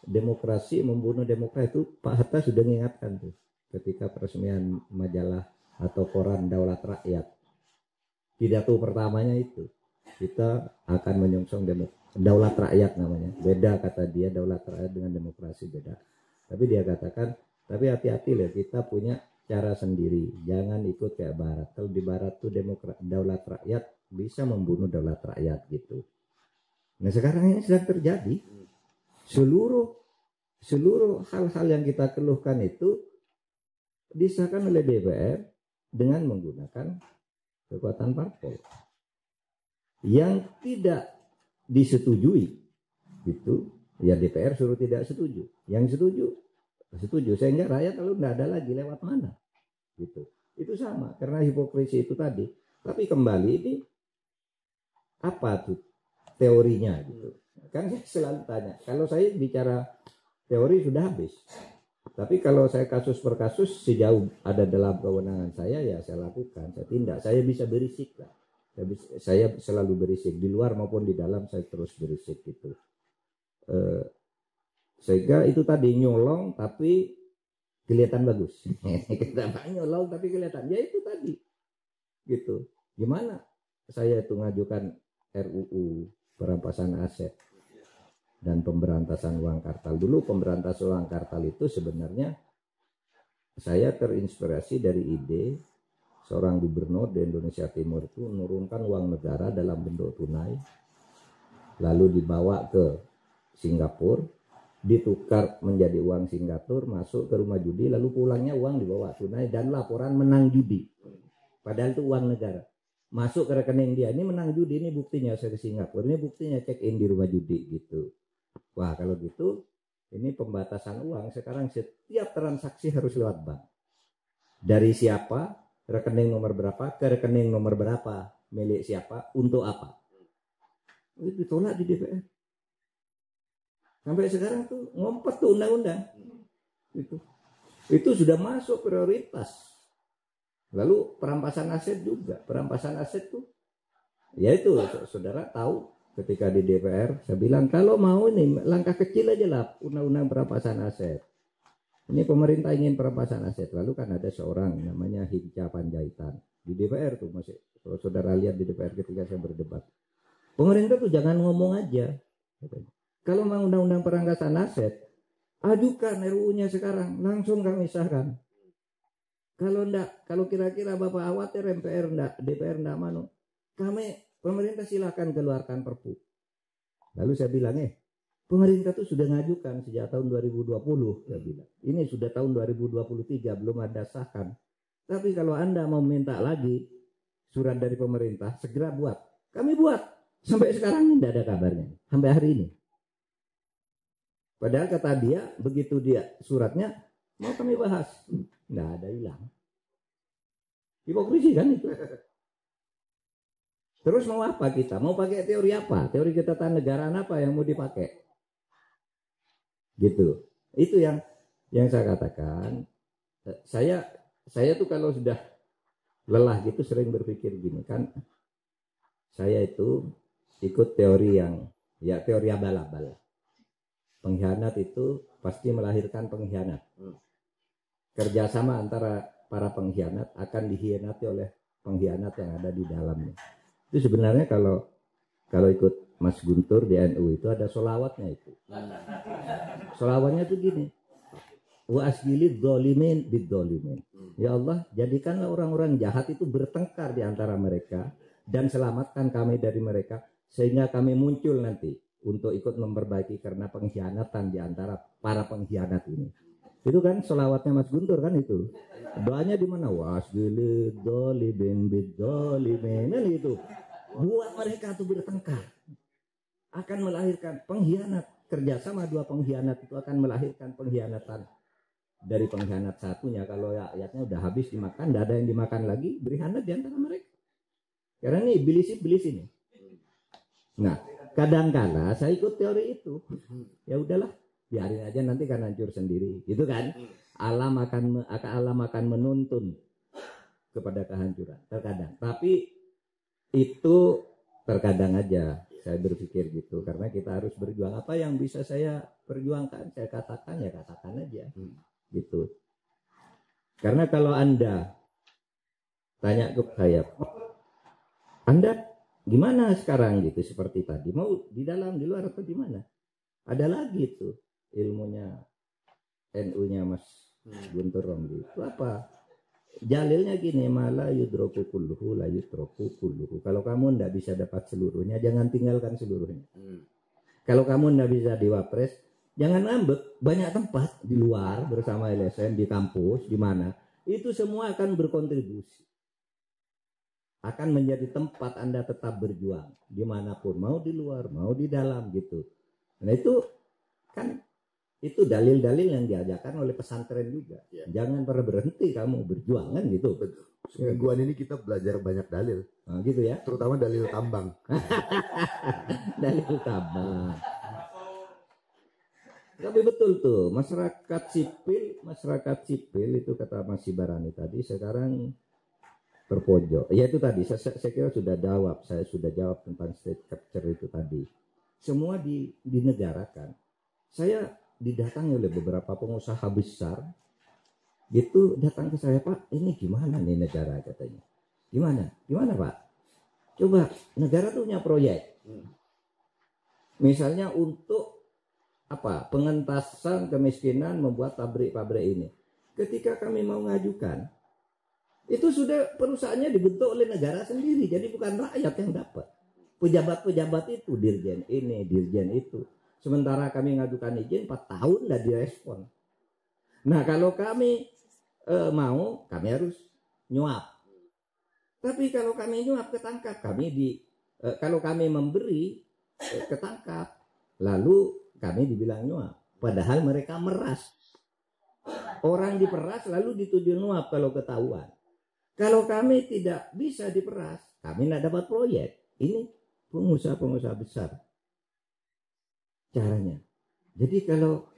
demokrasi membunuh demokrasi, itu Pak Hatta sudah mengingatkan tuh ketika peresmian majalah atau koran Daulat Rakyat. Pidato pertamanya itu, kita akan menyongsong Daulat Rakyat namanya. Beda kata dia, Daulat Rakyat dengan demokrasi beda. Tapi dia katakan, tapi hati-hati loh, kita punya cara sendiri, jangan ikut kayak Barat. Kalau di Barat tuh Daulat Rakyat bisa membunuh Daulat Rakyat gitu. Nah sekarang ini sedang terjadi. Seluruh hal-hal yang kita keluhkan itu disahkan oleh DPR dengan menggunakan kekuatan parpol yang tidak disetujui gitu. Ya DPR suruh tidak setuju, yang setuju sehingga rakyat kalau tidak ada lagi lewat mana gitu. Itu sama karena hipokrisi itu tadi. Tapi kembali ini apa tuh teorinya gitu. Kan saya selalu tanya, kalau saya bicara teori sudah habis. Tapi kalau saya kasus per kasus sejauh ada dalam kewenangan saya ya saya lakukan, saya tindak. Saya bisa berisik lah. Saya selalu berisik di luar maupun di dalam, saya terus berisik gitu. Sehingga itu tadi nyolong tapi kelihatan bagus. Kita nyolong tapi kelihatan. Ya itu tadi. Gitu. Gimana saya itu ngajukan RUU perampasan aset dan pemberantasan uang kartal. Dulu pemberantasan uang kartal itu sebenarnya saya terinspirasi dari ide seorang gubernur di Indonesia Timur itu menurunkan uang negara dalam bentuk tunai, lalu dibawa ke Singapura, ditukar menjadi uang Singapura, masuk ke rumah judi, lalu pulangnya uang dibawa tunai dan laporan menang judi. Padahal itu uang negara. Masuk ke rekening dia, ini menang judi, ini buktinya saya ke Singapura, ini buktinya check in di rumah judi gitu. Wah kalau gitu ini pembatasan uang, sekarang setiap transaksi harus lewat bank. Dari siapa, rekening nomor berapa, ke rekening nomor berapa, milik siapa, untuk apa. Itu ditolak di DPR. Sampai sekarang tuh ngompet tuh undang-undang. Itu sudah masuk prioritas. Lalu perampasan aset juga. Perampasan aset tuh, ya itu saudara tahu. Ketika di DPR, saya bilang kalau mau ini langkah kecil aja lah undang-undang perampasan aset. Ini pemerintah ingin perampasan aset. Lalu kan ada seorang namanya Hinca Panjaitan di DPR tuh masih. Kalau saudara lihat di DPR ketika saya berdebat, Pemerintah tuh jangan ngomong aja. Kalau mau undang-undang perampasan aset, ajukan RUU-nya sekarang, langsung kami sahkan. Kalau enggak, kalau kira-kira Bapak khawatir MPR enggak, DPR enggak mau, kami pemerintah silakan keluarkan Perpu. Lalu saya bilang, pemerintah tuh sudah ngajukan sejak tahun 2020, saya bilang. Ini sudah tahun 2023, belum ada sahkan. Tapi kalau Anda mau minta lagi surat dari pemerintah, segera buat. Kami buat. Sampai sekarang tidak ada kabarnya. Sampai hari ini. Padahal kata dia, begitu dia suratnya, mau kami bahas. Nggak ada, hilang. Hipokrisi kan itu. Terus mau apa kita? Mau pakai teori apa? Teori ketatanegaraan apa yang mau dipakai? Gitu. Itu yang saya katakan. Saya tuh kalau sudah lelah gitu sering berpikir gini kan. Saya itu ikut teori yang teori abal-abal. Pengkhianat itu pasti melahirkan pengkhianat. Kerjasama antara para pengkhianat akan dikhianati oleh pengkhianat yang ada di dalamnya. Itu sebenarnya kalau ikut Mas Guntur di NU itu ada solawatnya itu. Solawatnya itu gini. Wa asgilid dzalimin bidzalimin. Ya Allah, jadikanlah orang-orang jahat itu bertengkar di antara mereka dan selamatkan kami dari mereka sehingga kami muncul nanti untuk ikut memperbaiki karena pengkhianatan di antara para pengkhianat ini. Itu kan solawatnya Mas Guntur kan itu. Doanya di mana? Wasgilid dzalimin bidzalimin itu. Buat mereka tuh bertengkar. Akan melahirkan pengkhianat. Kerjasama dua pengkhianat itu akan melahirkan pengkhianatan. Dari pengkhianat satunya, kalau rakyatnya udah habis dimakan, tidak ada yang dimakan lagi, berkhianat di antara mereka. Karena ini iblis ini. Nah, kadang-kala saya ikut teori itu. Ya udahlah, biarin aja nanti kan hancur sendiri, gitu kan? Alam akan menuntun kepada kehancuran terkadang. Tapi itu terkadang aja saya berpikir gitu, karena kita harus berjuang. Apa yang bisa saya perjuangkan, saya katakan ya katakan aja. Gitu. Karena kalau Anda tanya ke saya, Anda gimana sekarang gitu seperti tadi, mau di dalam, di luar atau di mana? Ada lagi tuh ilmunya NU-nya Mas Guntur Romli. Itu apa? Jalilnya gini, malah yudroku kulluhu la yudroku kulluhu. Kalau kamu ndak bisa dapat seluruhnya, jangan tinggalkan seluruhnya. Kalau kamu ndak bisa di Wapres, jangan ngambek, banyak tempat di luar bersama LSM, di kampus, di mana. Itu semua akan berkontribusi. Akan menjadi tempat Anda tetap berjuang. Dimanapun, mau di luar, mau di dalam gitu. Nah itu kan, itu dalil-dalil yang diajarkan oleh pesantren juga. Ya. Jangan pernah berhenti kamu berjuang kan gitu. Betul. Semingguan ini kita belajar banyak dalil. Nah, gitu ya. Terutama dalil tambang. Dalil tambang. Tapi betul tuh, masyarakat sipil itu kata Mas Sibarani tadi sekarang terpojok. Ya itu tadi saya kira saya sudah jawab tentang state capture itu tadi. Semua dinegarakan. Saya didatangi oleh beberapa pengusaha besar, gitu datang ke saya, Pak, ini gimana nih negara katanya. Gimana Pak? Coba negara tuh punya proyek. Misalnya untuk apa? Pengentasan kemiskinan, membuat pabrik-pabrik ini. Ketika kami mau ngajukan, itu sudah perusahaannya dibentuk oleh negara sendiri, jadi bukan rakyat yang dapat. Pejabat-pejabat itu, dirjen ini, dirjen itu. Sementara kami ngajukan izin 4 tahun tidak direspon. Nah kalau kami mau, kami harus nyuap. Tapi kalau kami nyuap ketangkap, kalau kami memberi ketangkap, lalu kami dibilang nyuap. Padahal mereka meras. Orang diperas lalu dituju nyuap kalau ketahuan. Kalau kami tidak bisa diperas, kami tidak dapat proyek. Ini pengusaha-pengusaha besar. Caranya. Jadi kalau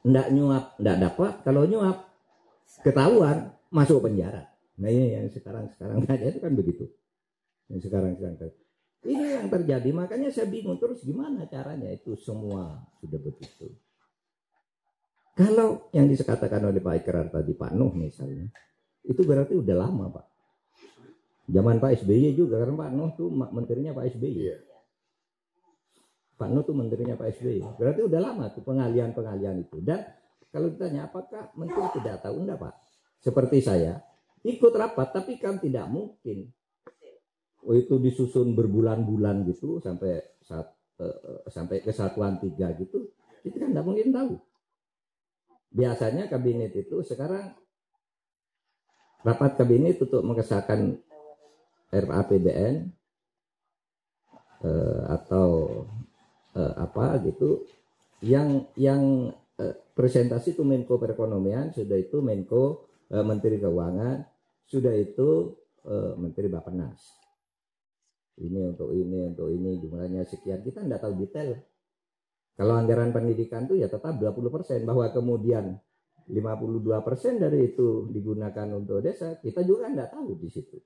enggak nyuap, enggak dapat, kalau nyuap ketahuan masuk penjara. Nah ini yang sekarang aja itu kan begitu. Yang sekarang. Ini yang terjadi, makanya saya bingung terus gimana caranya itu semua sudah begitu. Kalau yang dikatakan oleh Pak Ikrar tadi, Pak Nuh misalnya, itu berarti udah lama Pak. Zaman Pak SBY juga, karena Pak Nuh tuh menterinya Pak SBY. Pak Nuh tuh menterinya Pak SBY. Berarti udah lama tuh pengalian itu. Dan kalau ditanya apakah menteri tidak tahu, enggak Pak. Seperti saya ikut rapat tapi kan tidak mungkin. Itu disusun berbulan-bulan gitu sampai kesatuan 3 gitu. Itu kan enggak mungkin tahu. Biasanya kabinet itu sekarang rapat kabinet untuk mengesahkan RAPBN atau apa gitu, yang presentasi itu Menko Perekonomian, sudah itu Menko Menteri Keuangan, sudah itu Menteri Bappenas. Ini untuk ini jumlahnya sekian, kita tidak tahu detail. Kalau anggaran pendidikan itu ya tetap 20%, bahwa kemudian 52% dari itu digunakan untuk desa, kita juga tidak tahu di situ.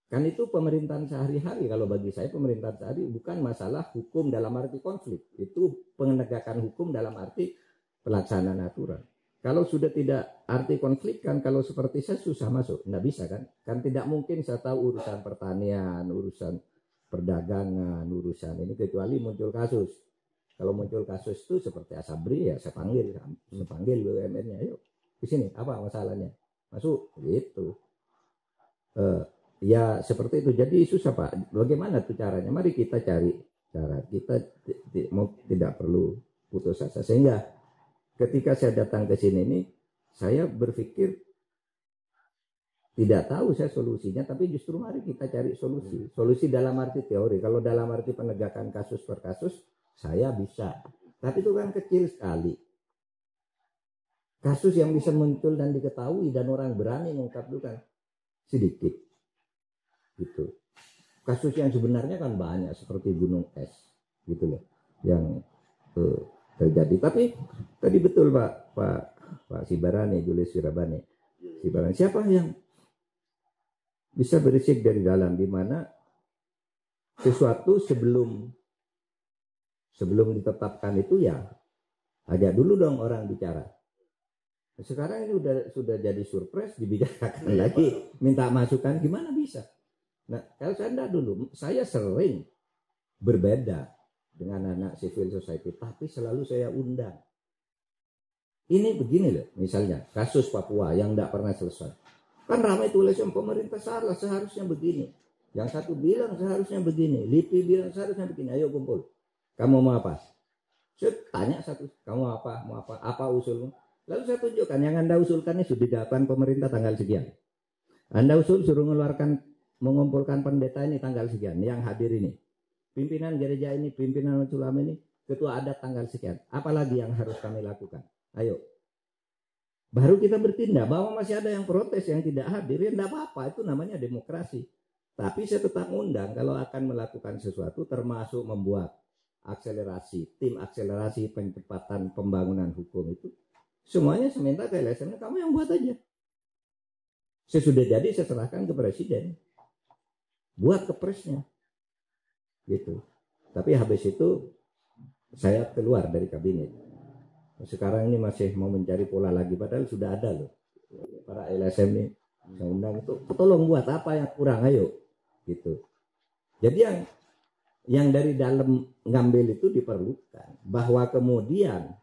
Kan itu pemerintahan sehari-hari. Kalau bagi saya pemerintahan sehari bukan masalah hukum dalam arti konflik. Itu penegakan hukum dalam arti pelaksanaan aturan. Kalau sudah tidak arti konflik kan, kalau seperti saya susah masuk. Nggak bisa kan. Kan tidak mungkin saya tahu urusan pertanian, urusan perdagangan, urusan ini, kecuali muncul kasus. Kalau muncul kasus itu seperti Asabri ya saya panggil BUMN-nya. Ayo di sini apa masalahnya? Masuk gitu. Ya seperti itu. Jadi susah Pak. Bagaimana tuh caranya? Mari kita cari cara. Kita tidak perlu putus asa. Sehingga ketika saya datang ke sini ini, saya berpikir tidak tahu saya solusinya, tapi justru mari kita cari solusi. Solusi dalam arti teori. Kalau dalam arti penegakan kasus per kasus, saya bisa. Tapi itu kan kecil sekali. Kasus yang bisa muncul dan diketahui dan orang berani mengungkap itu kan sedikit. Gitu. Kasus yang sebenarnya kan banyak seperti gunung es gitu loh yang terjadi. Tapi tadi betul Pak Sibarani, Julius Sibarani. Siapa yang bisa berisik dari dalam, di mana sesuatu sebelum ditetapkan itu ya ajak dulu dong orang bicara. Sekarang ini sudah jadi surprise, dibicarakan lagi, minta masukan, gimana bisa? Nah, kalau saya enggak dulu, saya sering berbeda dengan anak civil society, tapi selalu saya undang. Ini begini loh, misalnya kasus Papua yang enggak pernah selesai. Kan ramai tulisan pemerintah salah, seharusnya begini. Yang satu bilang seharusnya begini, LIPI bilang seharusnya begini. Ayo kumpul. Kamu mau apa? Saya tanya satu, kamu mau apa usulmu? Lalu saya tunjukkan yang Anda usulkan ini sudah didapat pemerintah tanggal sekian. Anda usul suruh mengumpulkan pendeta ini tanggal sekian, yang hadir ini. Pimpinan gereja ini, pimpinan ulama ini, ketua adat tanggal sekian. Apalagi yang harus kami lakukan? Ayo. Baru kita bertindak. Bahwa masih ada yang protes, yang tidak hadir, ya tidak apa-apa. Itu namanya demokrasi. Tapi saya tetap undang kalau akan melakukan sesuatu, termasuk membuat tim akselerasi pencepatan pembangunan hukum itu. Semuanya saya minta ke LSM, kamu yang buat aja. Sesudah jadi saya serahkan ke presiden. Buat kepresnya. Gitu. Tapi habis itu saya keluar dari kabinet. Sekarang ini masih mau mencari pola lagi, padahal sudah ada loh. Para LSM ini saya undang itu, tolong buat apa yang kurang, ayo. Gitu. Jadi yang dari dalam ngambil itu diperlukan. Bahwa kemudian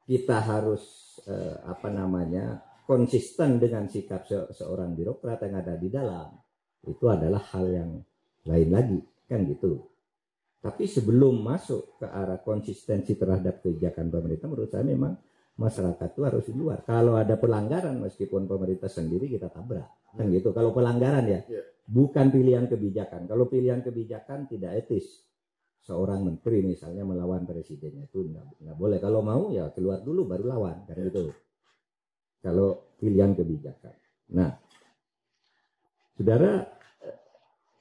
kita harus konsisten dengan sikap seorang birokrat yang ada di dalam, itu adalah hal yang lain lagi, kan gitu. Tapi sebelum masuk ke arah konsistensi terhadap kebijakan pemerintah, menurut saya memang masyarakat itu harus di luar. Kalau ada pelanggaran, meskipun pemerintah sendiri kita tabrak, kan gitu. Kalau pelanggaran ya, bukan pilihan kebijakan. Kalau pilihan kebijakan tidak etis. Seorang menteri misalnya melawan presidennya itu nggak boleh. Kalau mau ya keluar dulu baru lawan, kan gitu. Kalau pilihan kebijakan. Nah, saudara,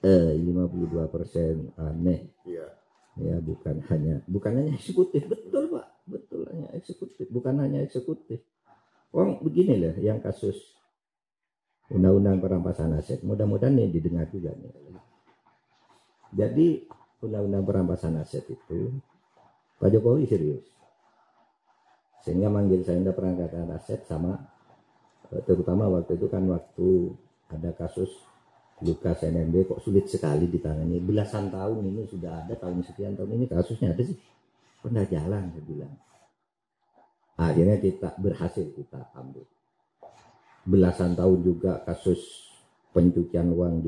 52% aneh. Ya bukan hanya eksekutif, betul Pak, betul hanya eksekutif, bukan hanya eksekutif. Begini loh, yang kasus undang-undang perampasan aset, mudah-mudahan ini didengar juga nih. Jadi undang-undang perampasan aset itu Pak Jokowi serius, sehingga manggil saya undang perampasan aset sama, terutama waktu itu kan waktu ada kasus Lukas NMB kok sulit sekali ditangani. Belasan tahun ini sudah ada, tahun sekian tahun ini kasusnya ada sih. Pernah jalan, saya bilang. Akhirnya kita berhasil kita ambil. Belasan tahun juga kasus pencucian uang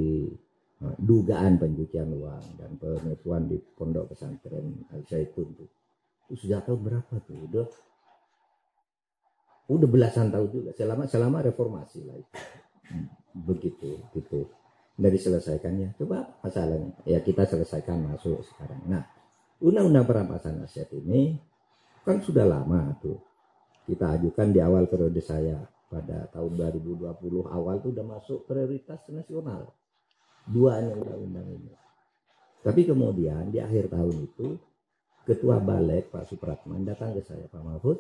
dugaan pencucian uang dan penipuan di pondok pesantren Al-Zaitun itu sudah tahun berapa tuh? Udah belasan tahun juga selama reformasi lah itu. Begitu gitu. Dari selesaikannya. Coba masalahnya ya kita selesaikan masuk sekarang. Nah, undang-undang perampasan aset ini kan sudah lama tuh. Kita ajukan di awal periode saya pada tahun 2020 awal tuh udah masuk prioritas nasional. Dua undang-undang ini. Tapi kemudian di akhir tahun itu Ketua Balik Pak Supratman datang ke saya, Pak Mahfud,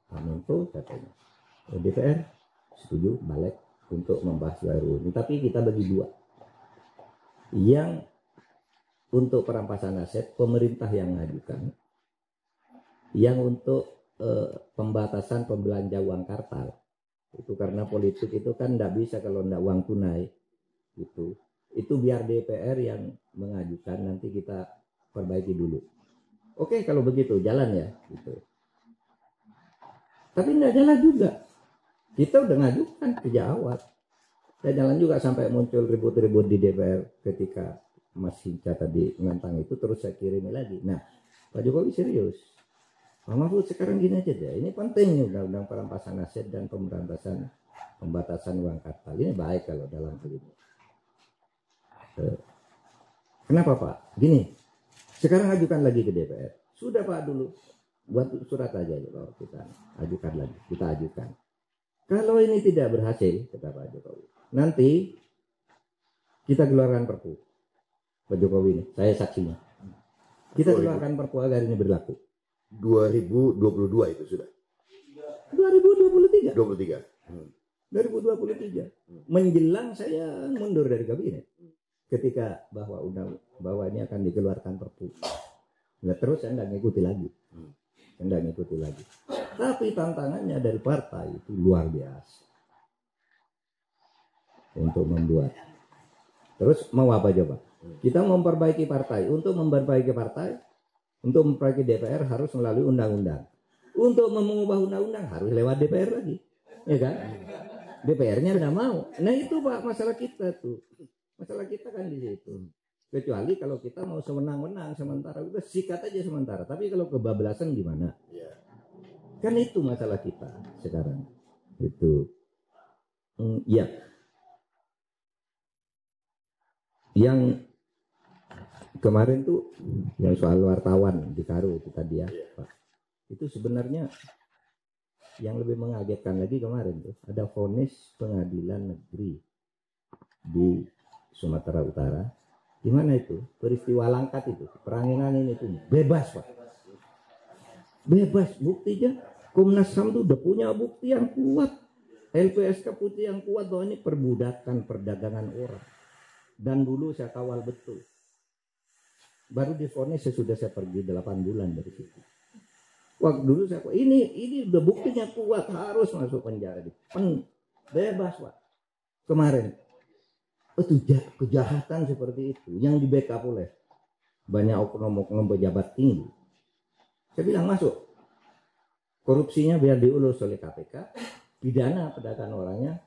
Pak Menko katanya, DPR setuju Balik untuk membahas RUU ini. Tapi kita bagi dua. Yang untuk perampasan aset pemerintah yang mengajukan, yang untuk pembatasan pembelanja uang kartal itu karena politik itu kan tidak bisa kalau tidak uang tunai itu biar DPR yang mengajukan, nanti kita perbaiki dulu. Oke, kalau begitu jalan ya gitu. Tapi tidak jalan juga, kita udah ngajukan sejak awal, tidak jalan juga sampai muncul ribut-ribut di DPR ketika Mas Hinca tadi ngantang itu, terus saya kirimi lagi. Nah, Pak Jokowi serius. Pak Mahfud sekarang gini aja deh, ini penting nih undang-undang perampasan aset dan pembatasan uang kartal. Ini baik kalau dalam hal ini. Kenapa Pak? Gini, sekarang ajukan lagi ke DPR. Sudah Pak dulu, buat surat aja kalau kita ajukan lagi, kita ajukan. Kalau ini tidak berhasil, kata Pak Jokowi, nanti kita keluarkan Perpu. Pak Jokowi ini, saya saksinya. Kita keluarkan Perpu agar ini berlaku. 2022 itu sudah. 2023. 2023. Menjelang saya mundur dari kabinet. Ketika bahwa ini akan dikeluarkan Perpu. Nah, terus saya tidak ngikuti lagi. Tapi tantangannya dari partai itu luar biasa. Untuk membuat. Terus mau apa coba? Kita memperbaiki partai. Untuk memperbaiki partai, untuk memperbaiki DPR harus melalui undang-undang. Untuk mengubah undang-undang harus lewat DPR lagi. Ya kan? DPR-nya nggak mau. Nah itu Pak masalah kita tuh. Masalah kita kan di situ. Kecuali kalau kita mau semenang-menang sementara, udah sikat aja sementara. Tapi kalau kebablasan gimana? Kan itu masalah kita sekarang. Itu. Ya. Yang kemarin tuh yang soal wartawan di Karo itu tadi ya, Pak. Itu sebenarnya yang lebih mengagetkan lagi kemarin tuh ada vonis pengadilan negeri di Sumatera Utara. Di mana itu? Peristiwa Langkat itu, Peranginan ini tuh bebas, Pak. Bebas, buktinya Komnas HAM tuh udah punya bukti yang kuat. LPSK putih yang kuat bahwa ini perbudakan, perdagangan orang. Dan dulu saya kawal betul. Baru divonis sesudah saya pergi 8 bulan dari situ. Waktu dulu saya ini udah buktinya kuat, harus masuk penjara. Bebas Pak. Kemarin itu kejahatan seperti itu yang di backup oleh banyak oknum-oknum pejabat tinggi. Saya bilang masuk. Korupsinya biar diurus oleh KPK, pidana pedagang orangnya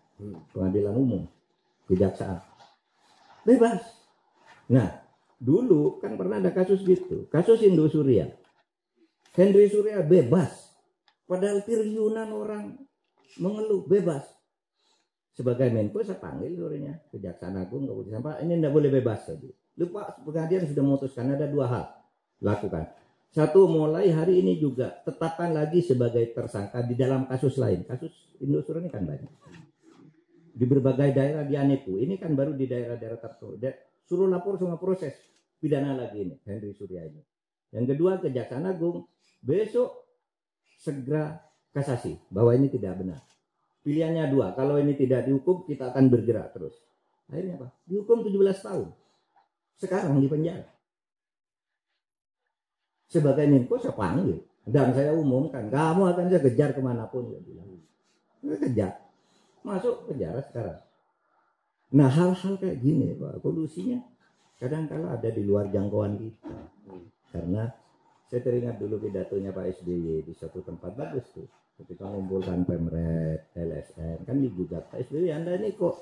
pengadilan umum, kejaksaan. Bebas. Nah, dulu kan pernah ada kasus gitu, kasus Indosuria. Henry Surya bebas, padahal triliunan orang mengeluh, bebas. Sebagai Menko saya panggil surinya, Kejaksaan Agung, Keputusan Pak, ini tidak boleh bebas tadi. Lupa pengadilan sudah memutuskan ada 2 hal lakukan. Satu, mulai hari ini juga tetapkan lagi sebagai tersangka di dalam kasus lain. Kasus Indosuria ini kan banyak. Di berbagai daerah di Anepu, ini kan baru di daerah-daerah tertentu. Suruh lapor semua proses pidana lagi ini Henry Surya ini. Yang kedua, Kejaksaan Agung besok segera kasasi bahwa ini tidak benar. Pilihannya 2, kalau ini tidak dihukum kita akan bergerak terus. Akhirnya apa? Dihukum 17 tahun. Sekarang di penjara. Sebagai Menko saya panggil dan saya umumkan, kamu akan saya kejar kemanapun. Saya bilang, saya kejar, masuk penjara sekarang. Nah hal-hal kayak gini Pak, kolusinya kadang-kala ada di luar jangkauan kita. Karena saya teringat dulu pidatonya Pak SBY di satu tempat bagus tuh. Ketika mengumpulkan Pemret, LSM, kan digugat Pak SBY, Anda ini kok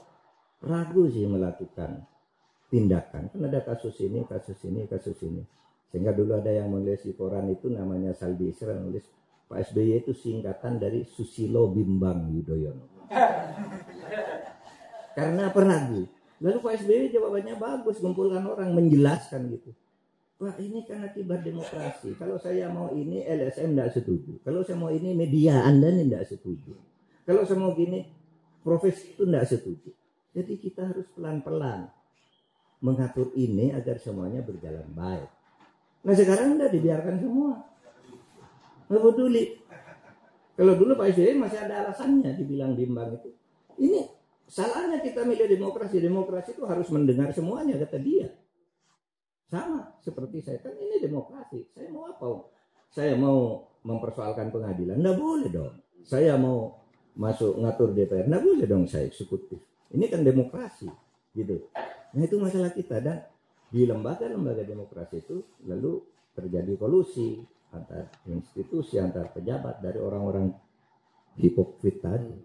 ragu sih melakukan tindakan. Kan ada kasus ini, kasus ini, kasus ini. Sehingga dulu ada yang menulis di koran itu namanya Saldi Isra, menulis Pak SBY itu singkatan dari Susilo Bimbang Yudhoyono. Karena ragu. Lalu Pak SBY jawabannya bagus, kumpulkan orang, menjelaskan gitu. Pak ini kan akibat demokrasi. Kalau saya mau ini LSM tidak setuju. Kalau saya mau ini media Anda ini tidak setuju. Kalau saya mau gini profesi itu tidak setuju. Jadi kita harus pelan-pelan mengatur ini agar semuanya berjalan baik. Nah sekarang udah dibiarkan semua. Nggak peduli. Kalau dulu Pak SBY masih ada alasannya dibilang bimbang itu. Ini salahnya kita milih demokrasi. Demokrasi itu harus mendengar semuanya kata dia. Sama seperti saya kan ini demokrasi. Saya mau apa? Saya mau mempersoalkan pengadilan. Nggak boleh dong. Saya mau masuk ngatur DPR. Nggak boleh dong saya eksekutif. Ini kan demokrasi. Gitu. Nah itu masalah kita. Dan di lembaga-lembaga demokrasi itu lalu terjadi kolusi antar institusi, antar pejabat dari orang-orang hipokrit tadi.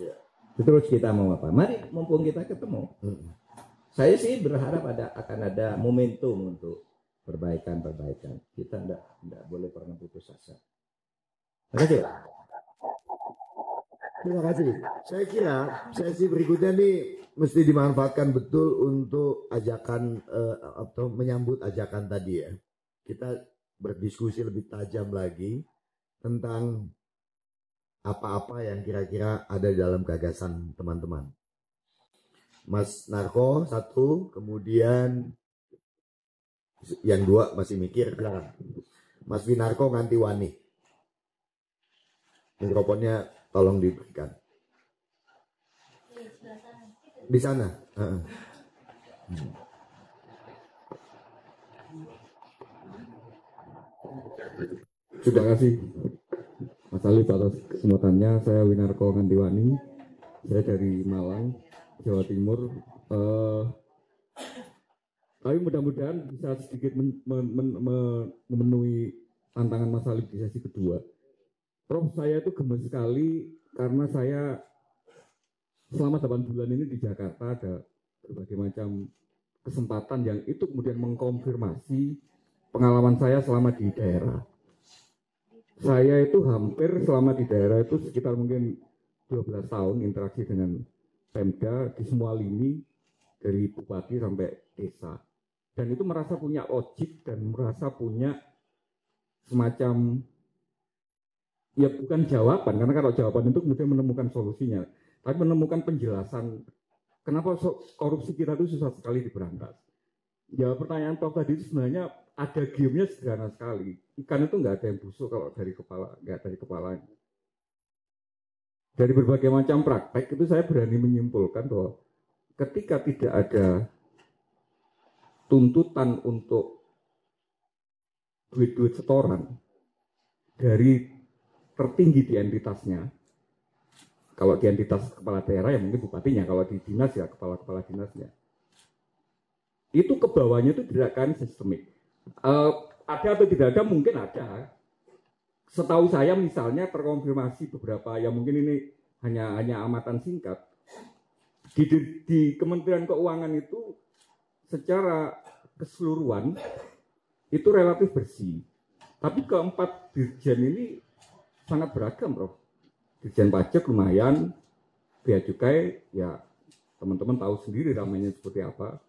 Ya. Terus kita mau apa? Mari mumpung kita ketemu. Saya sih berharap akan ada momentum untuk perbaikan-perbaikan. Kita tidak boleh pernah putus asa. Terima kasih. Terima kasih. Saya kira sesi berikutnya nih mesti dimanfaatkan betul untuk ajakan atau menyambut ajakan tadi ya. Kita berdiskusi lebih tajam lagi tentang apa-apa yang kira-kira ada dalam gagasan teman-teman. Mas Narko satu, kemudian yang dua masih mikir, silakan. Mas Winarko Ngantiwani. Mikrofonnya tolong diberikan. Di sana. Terima kasih Mas Alif atas kesempatannya. Saya Winarko Ngantiwani. Saya dari Malang, Jawa Timur. Tapi mudah-mudahan bisa sedikit memenuhi tantangan Mas Alif di sesi kedua. Prof, saya itu gemes sekali karena saya selama 8 bulan ini di Jakarta ada berbagai macam kesempatan yang itu kemudian mengkonfirmasi pengalaman saya selama di daerah. Saya itu hampir selama di daerah itu sekitar mungkin 12 tahun interaksi dengan Pemda di semua lini dari bupati sampai desa. Dan itu merasa punya logik dan merasa punya semacam, ya bukan jawaban, karena kalau jawaban itu kemudian menemukan solusinya, tapi menemukan penjelasan kenapa korupsi kita itu susah sekali diberantas. Ya pertanyaan Prof tadi itu sebenarnya ada gamenya sederhana sekali. Ikan itu nggak ada yang busuk kalau dari kepala, nggak dari kepalanya. Dari berbagai macam praktek itu saya berani menyimpulkan bahwa ketika tidak ada tuntutan untuk duit-duit setoran dari tertinggi di entitasnya, kalau di entitas kepala daerah ya mungkin bupatinya, kalau di dinas ya kepala-kepala dinasnya, itu ke bawahnya itu tidak akan sistemik. Ada atau tidak ada mungkin ada. Setahu saya misalnya terkonfirmasi beberapa, ya mungkin ini hanya amatan singkat, di Kementerian Keuangan itu secara keseluruhan itu relatif bersih. Tapi keempat dirjen ini sangat beragam, Prof. Dirjen pajak lumayan, bea cukai ya teman-teman tahu sendiri ramainya seperti apa.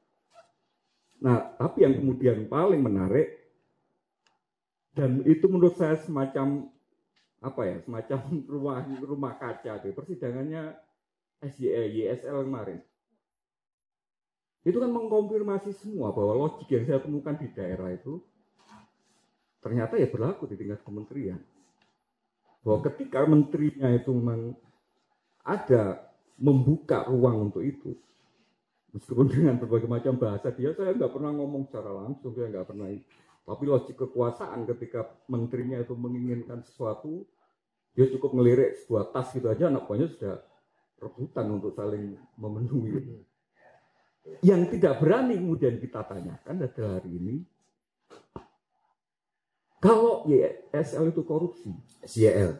Nah, tapi yang kemudian paling menarik, dan itu menurut saya semacam apa ya, semacam rumah kaca deh, persidangannya YSL kemarin. Itu kan mengkonfirmasi semua bahwa logik yang saya temukan di daerah itu ternyata ya berlaku di tingkat kementerian. Bahwa ketika menterinya itu memang ada membuka ruang untuk itu, meskipun dengan berbagai macam bahasa dia, saya nggak pernah ngomong secara langsung, saya nggak pernah. Tapi logik kekuasaan ketika menterinya itu menginginkan sesuatu, dia cukup ngelirik sebuah tas gitu aja, anak buahnya sudah rebutan untuk saling memenuhi. Yang tidak berani kemudian kita tanyakan adalah hari ini, kalau YSL itu korupsi. YSL.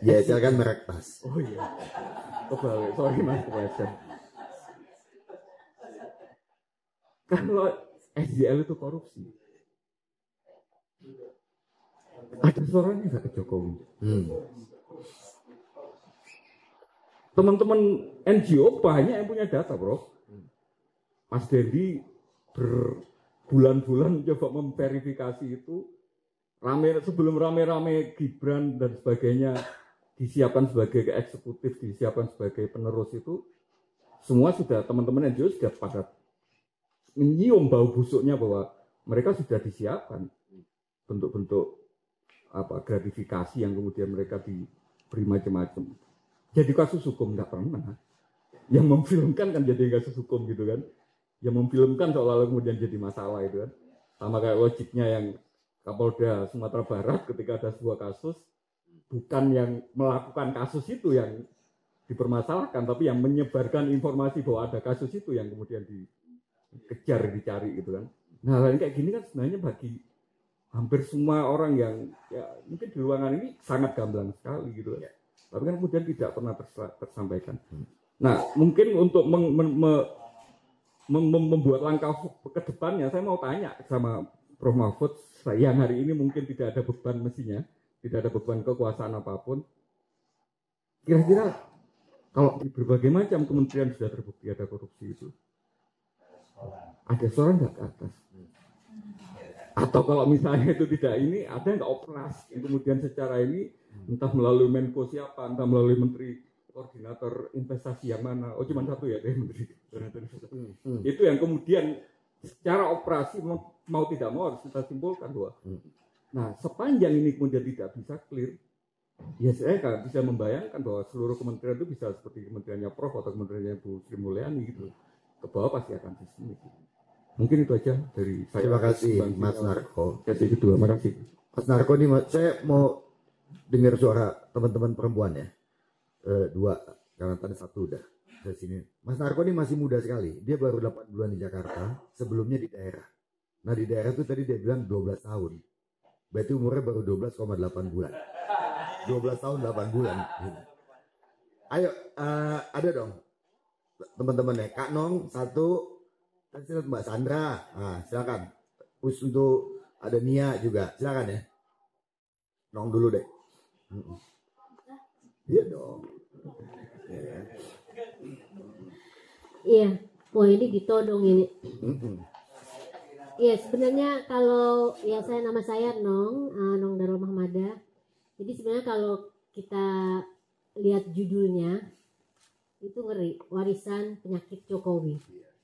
YSL kan merek tas. Oh iya. Kebalik, sorry mas, kebalik. Kalau SJL itu korupsi, ada suaranya nggak ke Jokowi? Teman-teman NGO banyak yang punya data, bro. Mas Dendi berbulan-bulan coba memverifikasi itu. Sebelum rame-rame Gibran dan sebagainya disiapkan sebagai eksekutif, disiapkan sebagai penerus itu, semua sudah teman-teman NGO sudah pada menyium bau busuknya bahwa mereka sudah disiapkan bentuk-bentuk gratifikasi yang kemudian mereka diberi macam-macam. Jadi kasus hukum nggak pernah. Yang memfilmkan kan jadi kasus hukum gitu kan. Yang memfilmkan seolah-olah kemudian jadi masalah itu kan. Sama kayak logiknya yang Kapolda Sumatera Barat ketika ada sebuah kasus, bukan yang melakukan kasus itu yang dipermasalahkan, tapi yang menyebarkan informasi bahwa ada kasus itu yang kemudian dikejar, dicari gitu kan. Nah, hal kayak gini kan sebenarnya bagi hampir semua orang yang ya mungkin di ruangan ini sangat gamblang sekali gitu kan. Tapi kan kemudian tidak pernah tersampaikan. Nah, mungkin untuk membuat langkah ke depannya, saya mau tanya sama Prof. Mahfud, yang hari ini mungkin tidak ada beban mestinya, tidak ada beban kekuasaan apapun. Kira-kira kalau di berbagai macam kementerian sudah terbukti ada korupsi itu, ada suara nggak ke atas? Atau kalau misalnya itu tidak ini, ada nggak operasi yang kemudian secara ini, entah melalui Menko siapa, entah melalui Menteri Koordinator Investasi yang mana, oh cuma satu ya deh Menteri Koordinator Investasi. Itu yang kemudian secara operasi mau tidak mau harus kita simpulkan bahwa nah sepanjang ini kemudian tidak bisa clear, ya saya nggak bisa membayangkan bahwa seluruh kementerian itu bisa seperti kementeriannya Prof atau kementeriannya Bu Sri Mulyani gitu, ke bawah pasti akan sistemik. Mungkin itu aja dari saya. Terima kasih Mas Narko. Jadi kedua, terima kasih Mas Narko. Ini saya mau dengar suara teman-teman perempuan ya, dua, karena tadi satu udah dari sini. Mas Narko ini masih muda sekali, dia baru 8 bulan di Jakarta, sebelumnya di daerah. Nah di daerah itu tadi dia bilang 12 tahun, berarti umurnya baru 12,8 bulan. 12 tahun 8 bulan. Ayo, ada dong teman-temannya. Kak Nong satu, dan Mbak Sandra. Nah, silakan. Terus untuk ada Nia juga, silakan ya. Nong dulu deh. Iya dong. Iya, wah ini ditodong ini. Iya, sebenarnya kalau ya nama saya Nong Darul Mahmada. Jadi sebenarnya kalau kita lihat judulnya itu ngeri, warisan penyakit Jokowi.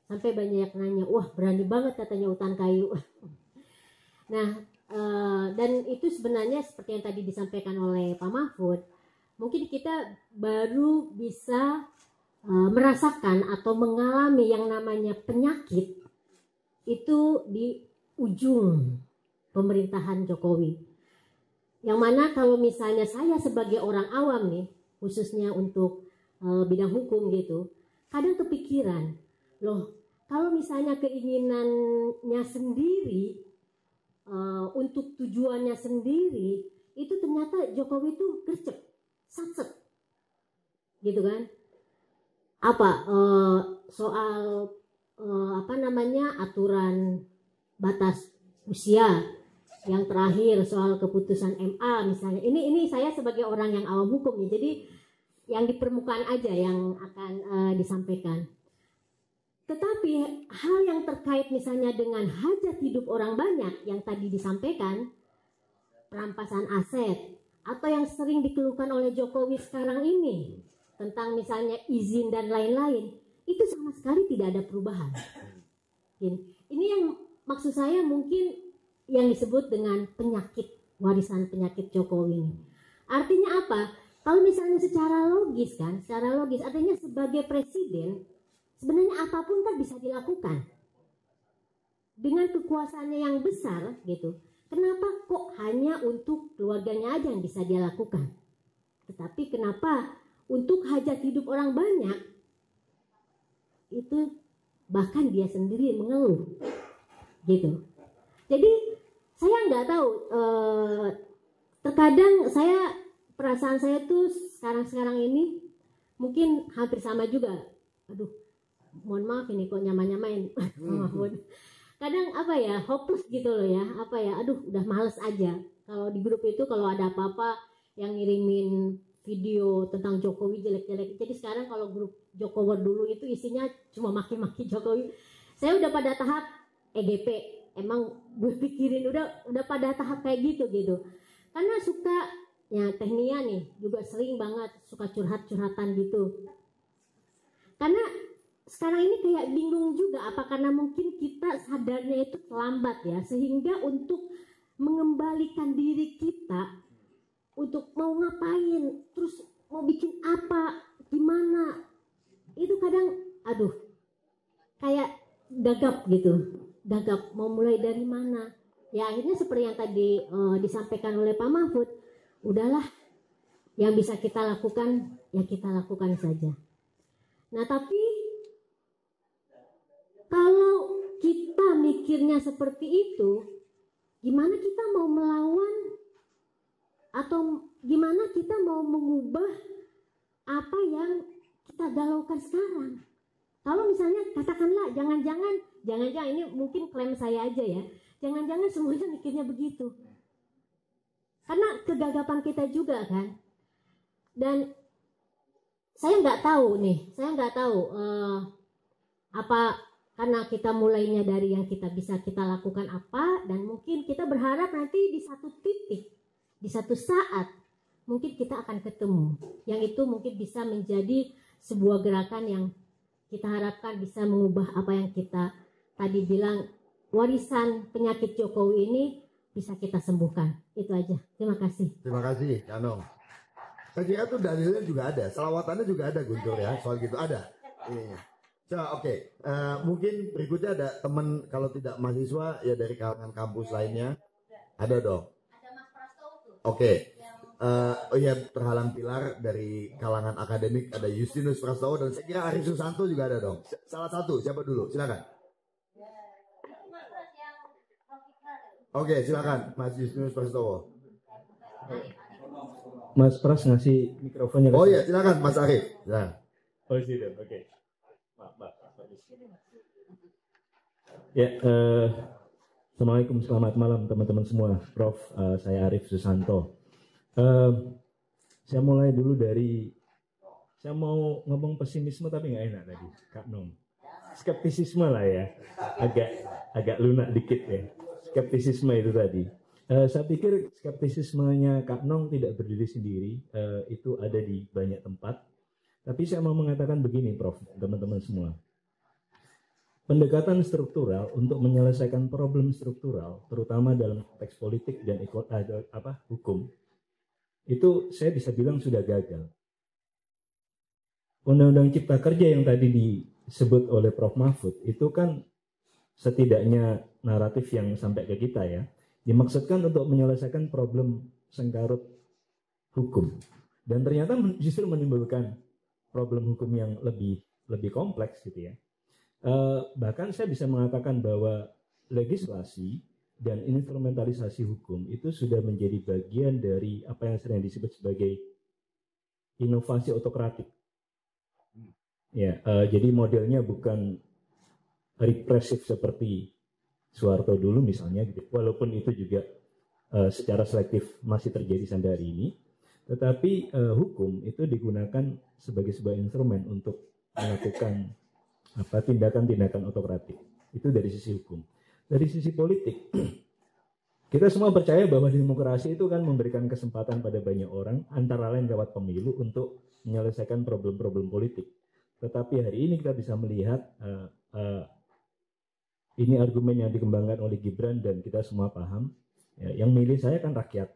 Sampai banyak yang nanya, wah berani banget katanya hutan kayu. Nah, dan itu sebenarnya seperti yang tadi disampaikan oleh Pak Mahfud, mungkin kita baru bisa merasakan atau mengalami yang namanya penyakit itu di ujung pemerintahan Jokowi. Yang mana kalau misalnya saya sebagai orang awam nih, khususnya untuk bidang hukum gitu, kadang kepikiran, loh kalau misalnya keinginannya sendiri, untuk tujuannya sendiri, itu ternyata Jokowi itu gercep, satset, gitu kan? Soal aturan batas usia yang terakhir, soal keputusan MA misalnya. Ini saya sebagai orang yang awam hukum ya, jadi yang di permukaan aja yang akan disampaikan. Tetapi hal yang terkait misalnya dengan hajat hidup orang banyak yang tadi disampaikan, perampasan aset, atau yang sering dikeluhkan oleh Jokowi sekarang ini tentang misalnya izin dan lain-lain, itu sama sekali tidak ada perubahan. Ini yang maksud saya mungkin yang disebut dengan penyakit, warisan penyakit Jokowi ini. Artinya apa? Kalau misalnya secara logis artinya sebagai presiden sebenarnya apapun kan bisa dilakukan dengan kekuasaannya yang besar gitu. Kenapa kok hanya untuk keluarganya aja yang bisa dia lakukan? Tetapi kenapa untuk hajat hidup orang banyak, itu bahkan dia sendiri mengeluh gitu. Jadi saya nggak tahu, terkadang perasaan saya tuh sekarang ini mungkin hampir sama juga. Aduh, mohon maaf ini kok nyamain kadang hopeless gitu loh ya, aduh udah males aja. Kalau di grup itu kalau ada apa-apa yang ngirimin video tentang Jokowi jelek-jelek. Jadi sekarang kalau grup Jokowi dulu itu isinya cuma maki-maki Jokowi. Saya udah pada tahap EGP. Emang gue pikirin udah pada tahap kayak gitu. Karena suka ya Tehnia nih juga sering banget suka curhat-curhatan gitu. Karena sekarang ini kayak bingung juga, apa karena mungkin kita sadarnya itu terlambat ya, sehingga untuk mengembalikan diri kita untuk mau ngapain, terus mau bikin apa, gimana, itu kadang aduh kayak gagap mau mulai dari mana. Ya akhirnya seperti yang tadi disampaikan oleh Pak Mahfud, udahlah yang bisa kita lakukan ya kita lakukan saja. Nah tapi kalau kita mikirnya seperti itu, gimana kita mau melawan atau gimana kita mau mengubah apa yang kita galaukan sekarang? Kalau misalnya katakanlah jangan-jangan ini mungkin klaim saya aja ya, jangan-jangan semuanya mikirnya begitu. Karena kegagapan kita juga kan. Dan saya nggak tahu apa karena kita mulainya dari yang kita bisa kita lakukan apa, dan mungkin kita berharap nanti di satu titik, di satu saat mungkin kita akan ketemu yang itu mungkin bisa menjadi sebuah gerakan yang kita harapkan bisa mengubah apa yang kita tadi bilang, warisan penyakit Jokowi ini bisa kita sembuhkan. Itu aja. Terima kasih. Terima kasih, Kanong. Saya kira tuh dalilnya juga ada, selawatannya juga ada Guntur ya, soal gitu ada. Iya. Oke. Mungkin berikutnya ada teman kalau tidak mahasiswa ya dari kalangan kampus lainnya. Ada dong. Ada Mas Prastowo tuh. Oke. Terhalang pilar dari kalangan akademik ada Justinus Prastowo dan saya kira Arif Susanto juga ada dong. Salah satu, siapa dulu? Silakan. Oke, silakan Mas Justinus Prastowo. Mas Pras ngasih mikrofonnya. Oh iya, silakan Mas Arif. Silakan. Oh situ, oke. Ya, assalamualaikum, selamat malam teman-teman semua. Prof, saya Arif Susanto. Saya mulai dulu dari, saya mau ngomong pesimisme tapi nggak enak tadi, Kak Nong. Skeptisisme lah ya, agak lunak dikit ya. Skeptisisme itu tadi. Saya pikir skeptisismenya Kak Nong tidak berdiri sendiri, itu ada di banyak tempat. Tapi saya mau mengatakan begini, Prof, teman-teman semua. Pendekatan struktural untuk menyelesaikan problem struktural, terutama dalam konteks politik dan hukum, itu saya bisa bilang sudah gagal. Undang-Undang Cipta Kerja yang tadi disebut oleh Prof. Mahfud, itu kan setidaknya naratif yang sampai ke kita ya, dimaksudkan untuk menyelesaikan problem sengkarut hukum. Dan ternyata justru menimbulkan problem hukum yang lebih kompleks gitu ya. Bahkan saya bisa mengatakan bahwa legislasi dan instrumentalisasi hukum itu sudah menjadi bagian dari apa yang sering disebut sebagai inovasi otokratik. Ya, jadi modelnya bukan represif seperti Soeharto dulu misalnya, gitu. Walaupun itu juga secara selektif masih terjadi sampai hari ini, tetapi hukum itu digunakan sebagai sebuah instrumen untuk melakukan tindakan-tindakan otokratik. Itu dari sisi hukum. Dari sisi politik, kita semua percaya bahwa demokrasi itu kan memberikan kesempatan pada banyak orang, antara lain lewat pemilu, untuk menyelesaikan problem-problem politik. Tetapi hari ini kita bisa melihat ini argumen yang dikembangkan oleh Gibran dan kita semua paham. Ya, yang milih saya kan rakyat.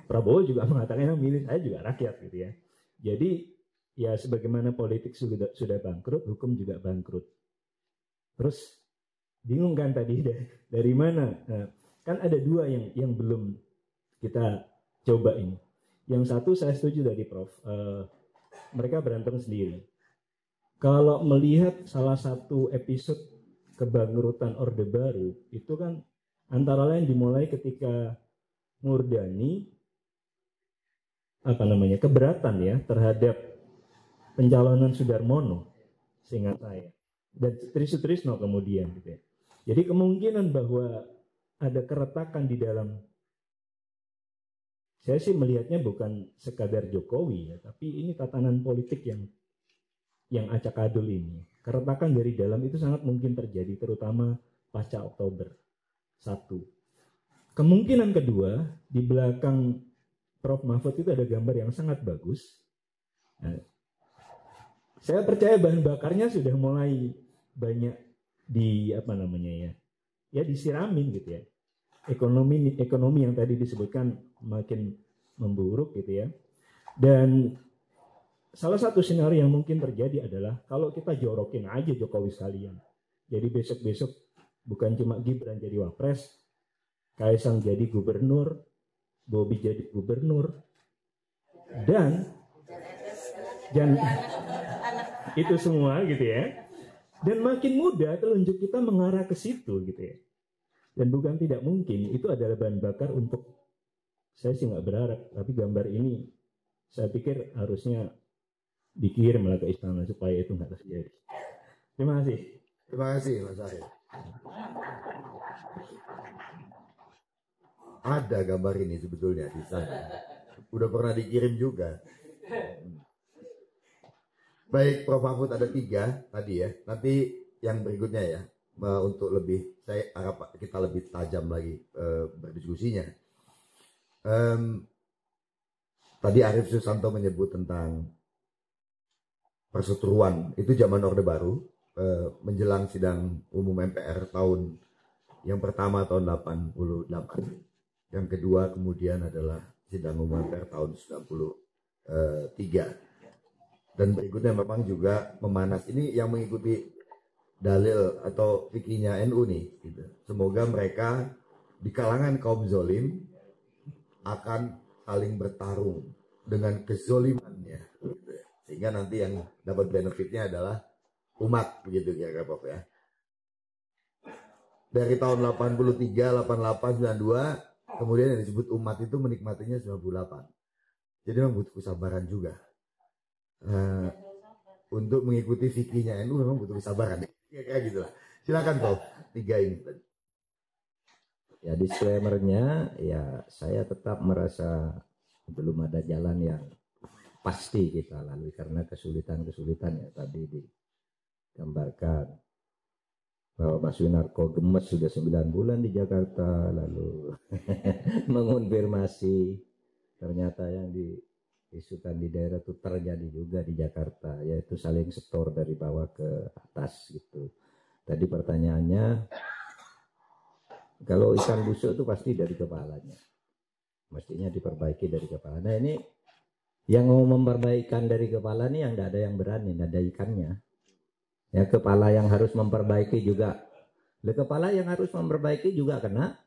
Prabowo juga mengatakan yang milih saya juga rakyat gitu ya. Jadi ya sebagaimana politik sudah bangkrut, hukum juga bangkrut. Terus bingung kan tadi dari mana? Nah, kan ada dua yang belum kita coba ini. Yang satu saya setuju tadi Prof. mereka berantem sendiri. Kalau melihat salah satu episode kebangkrutan Orde Baru, itu kan antara lain dimulai ketika Murdani keberatan ya terhadap pencalonan Sudarmono, seingat saya, dan Trisutrisno kemudian gitu ya. Jadi kemungkinan bahwa ada keretakan di dalam, saya sih melihatnya bukan sekadar Jokowi ya, tapi ini tatanan politik yang acak adul ini. Keretakan dari dalam itu sangat mungkin terjadi, terutama pasca Oktober 1. Kemungkinan kedua, di belakang Prof. Mahfud itu ada gambar yang sangat bagus. Nah, saya percaya bahan bakarnya sudah mulai banyak disiramin gitu ya. Ekonomi yang tadi disebutkan makin memburuk gitu ya. Dan salah satu skenario yang mungkin terjadi adalah kalau kita jorokin aja Jokowi sekalian. Jadi besok-besok bukan cuma Gibran jadi wapres, Kaisang jadi gubernur, Bobi jadi gubernur, dan itu semua gitu ya. Dan makin mudah telunjuk kita mengarah ke situ gitu ya. Dan bukan tidak mungkin itu adalah bahan bakar untuk, saya sih nggak berharap, tapi gambar ini saya pikir harusnya dikirim ke istana supaya itu nggak terjadi. Terima kasih. Terima kasih Mas Arief. Ada gambar ini sebetulnya di sana. Udah pernah dikirim juga. Baik, Prof. Mahfud ada 3 tadi ya. Nanti yang berikutnya ya, untuk lebih, saya harap kita lebih tajam lagi berdiskusinya. Tadi Arief Susanto menyebut tentang perseteruan, itu zaman Orde Baru, menjelang sidang umum MPR tahun yang pertama tahun 88. Yang kedua kemudian adalah sidang umum MPR tahun 93. Dan berikutnya memang juga memanas. Ini yang mengikuti dalil atau fikihnya NU nih. Gitu. Semoga mereka di kalangan kaum zolim akan saling bertarung dengan kezolimannya. Gitu. Sehingga nanti yang dapat benefitnya adalah umat. Begitu kira-kira Prof ya. Dari tahun 83, 88, 92, kemudian yang disebut umat itu menikmatinya 98. Jadi memang butuh kesabaran juga. Untuk mengikuti fikihnya NU memang butuh kesabaran ya, kayak gitu lah. Silakan Prof, 3 ini tadi. Ya disclaimernya ya saya tetap merasa belum ada jalan yang pasti kita lalui karena kesulitan ya tadi digambarkan bahwa Mas Winarko gemes sudah 9 bulan di Jakarta lalu mengonfirmasi ternyata yang diisukan di daerah itu terjadi juga di Jakarta, yaitu saling setor dari bawah ke atas gitu. Tadi pertanyaannya, kalau ikan busuk itu pasti dari kepalanya, mestinya diperbaiki dari kepala. Nah ini yang mau memperbaikan dari kepala nih yang tidak ada yang berani, tidak ada ikannya. Ya kepala yang harus memperbaiki juga, kepala yang harus memperbaiki juga kena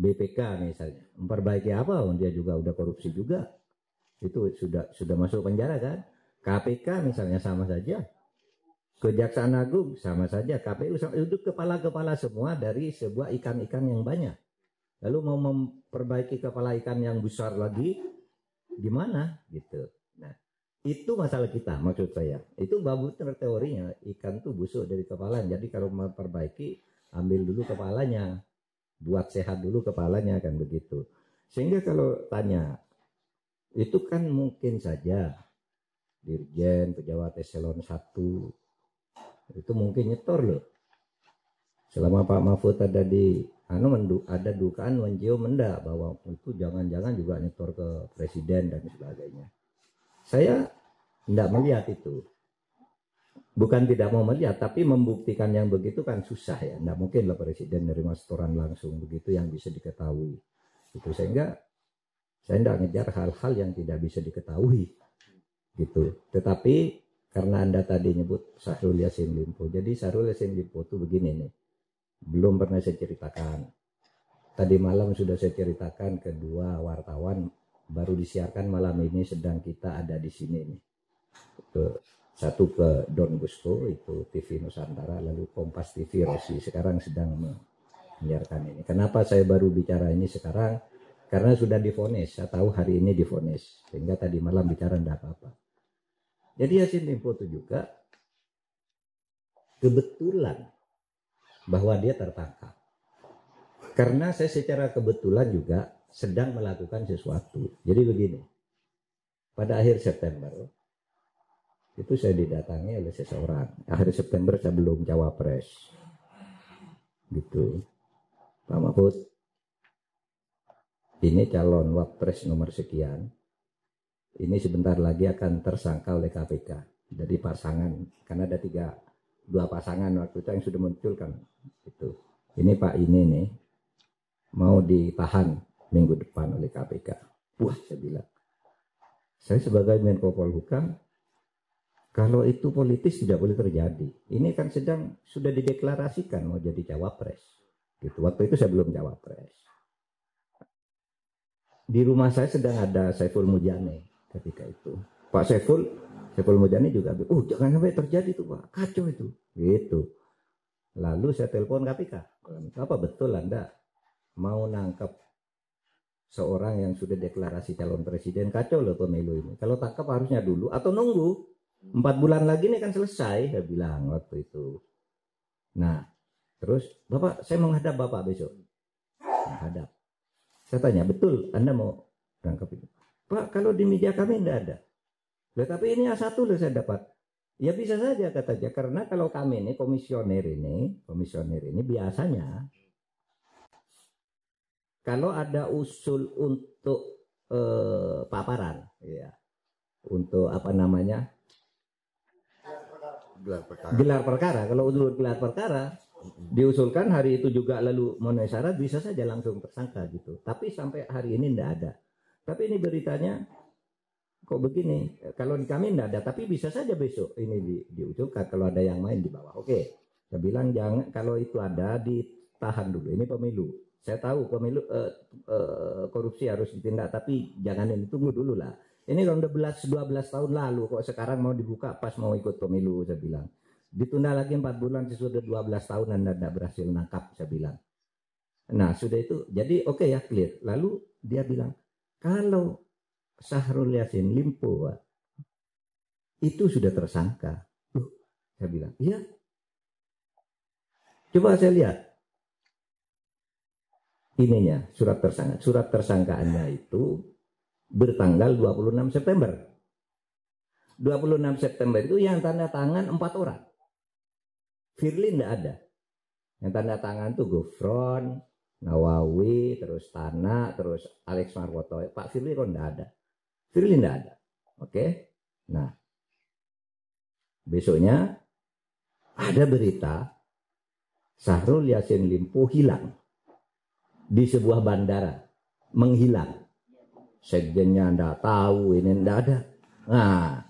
BPK misalnya. Memperbaiki apa? Dia juga udah korupsi juga. Itu sudah masuk penjara kan. KPK misalnya sama saja, Kejaksaan Agung sama saja, KPU itu kepala-kepala semua dari sebuah ikan-ikan yang banyak. Lalu mau memperbaiki kepala ikan yang besar lagi gimana gitu. Nah itu masalah kita, maksud saya itu benar teorinya, ikan tuh busuk dari kepala. Jadi kalau memperbaiki ambil dulu kepalanya, buat sehat dulu kepalanya kan begitu. Sehingga kalau tanya itu kan mungkin saja dirjen, pejabat eselon 1 itu mungkin nyetor loh. Selama Pak Mahfud ada di ada dugaan Wanjio Menda bahwa itu jangan-jangan juga nyetor ke presiden dan sebagainya. Saya tidak melihat itu. Bukan tidak mau melihat, tapi membuktikan yang begitu kan susah ya. Tidak mungkin lah presiden nerima setoran langsung begitu yang bisa diketahui. Itu sehingga saya tidak ngejar hal-hal yang tidak bisa diketahui gitu. Tetapi karena Anda tadi nyebut Syahrul Yassin Limpo, jadi Syahrul Yassin Limpo itu begini nih, belum pernah saya ceritakan. Tadi malam sudah saya ceritakan kedua wartawan, baru disiarkan malam ini sedang kita ada di sini nih. Satu ke Don Bosco itu TV Nusantara, lalu Kompas TV Rosi sekarang sedang menyiarkan ini. Kenapa saya baru bicara ini sekarang? Karena sudah divonis, saya tahu hari ini divonis, sehingga tadi malam bicara tidak apa-apa. Jadi Yassin Limpo itu juga kebetulan bahwa dia tertangkap. Karena saya secara kebetulan juga sedang melakukan sesuatu. Jadi begini, pada akhir September itu saya didatangi oleh seseorang. Akhir September saya belum cawapres, gitu. Pak Mahfud, ini calon wapres nomor sekian, ini sebentar lagi akan tersangka oleh KPK. Jadi pasangan, karena ada dua pasangan waktu itu yang sudah muncul kan. Itu. Ini Pak ini nih mau ditahan minggu depan oleh KPK. Wah, saya bilang, saya sebagai Menko Polhukam, kalau itu politis tidak boleh terjadi. Ini kan sudah dideklarasikan mau jadi cawapres. Gitu. Waktu itu saya belum cawapres. Di rumah saya sedang ada Saiful Mujani ketika itu. Pak Saiful Mujani juga, jangan sampai terjadi itu Pak, kacau itu. Gitu. Lalu saya telepon KPK. Apa betul Anda mau nangkep seorang yang sudah deklarasi calon presiden? Kacau loh pemilu ini. Kalau tangkap harusnya dulu atau nunggu 4 bulan lagi ini kan selesai, saya bilang waktu itu. Nah, terus Bapak, saya mau menghadap Bapak besok. Menghadap. Saya tanya, betul Anda mau tangkap itu? Pak, kalau di media kami tidak ada. Loh, tapi ini A1 loh saya dapat. Ya bisa saja katanya, karena kalau kami ini komisioner ini biasanya kalau ada usul untuk paparan, ya, untuk apa namanya, gelar perkara. Kalau untuk gelar perkara diusulkan hari itu juga lalu memenuhi syarat, bisa saja langsung tersangka gitu. Tapi sampai hari ini tidak ada. Tapi ini beritanya kok begini. Kalau di kami tidak ada, tapi bisa saja besok ini diusulkan kalau ada yang main di bawah. Oke, saya bilang jangan, kalau itu ada ditahan dulu. Ini pemilu. Saya tahu pemilu korupsi harus ditindak, tapi jangan ini, tunggu dulu lah. Ini kalau 12 tahun lalu kok sekarang mau dibuka pas mau ikut pemilu, saya bilang. Ditunda lagi 4 bulan, sudah 12 tahun Anda tidak berhasil nangkap, saya bilang. Nah, sudah itu. Jadi oke ya, clear. Lalu dia bilang, kalau Syahrul Yassin Limpo itu sudah tersangka. Saya bilang, iya. Coba saya lihat. Ininya, surat tersangka. Surat tersangkaannya itu bertanggal 26 September. 26 September itu yang tanda tangan 4 orang. Firly tidak ada. Yang tanda tangan itu Gufron, Nawawi, terus Tana, terus Alex Marwoto. Pak Firly kok tidak ada. Firly tidak ada. Oke. Nah, besoknya ada berita Syahrul Yassin Limpo hilang di sebuah bandara, menghilang. Sekjennya tidak tahu, ini tidak ada. Nah,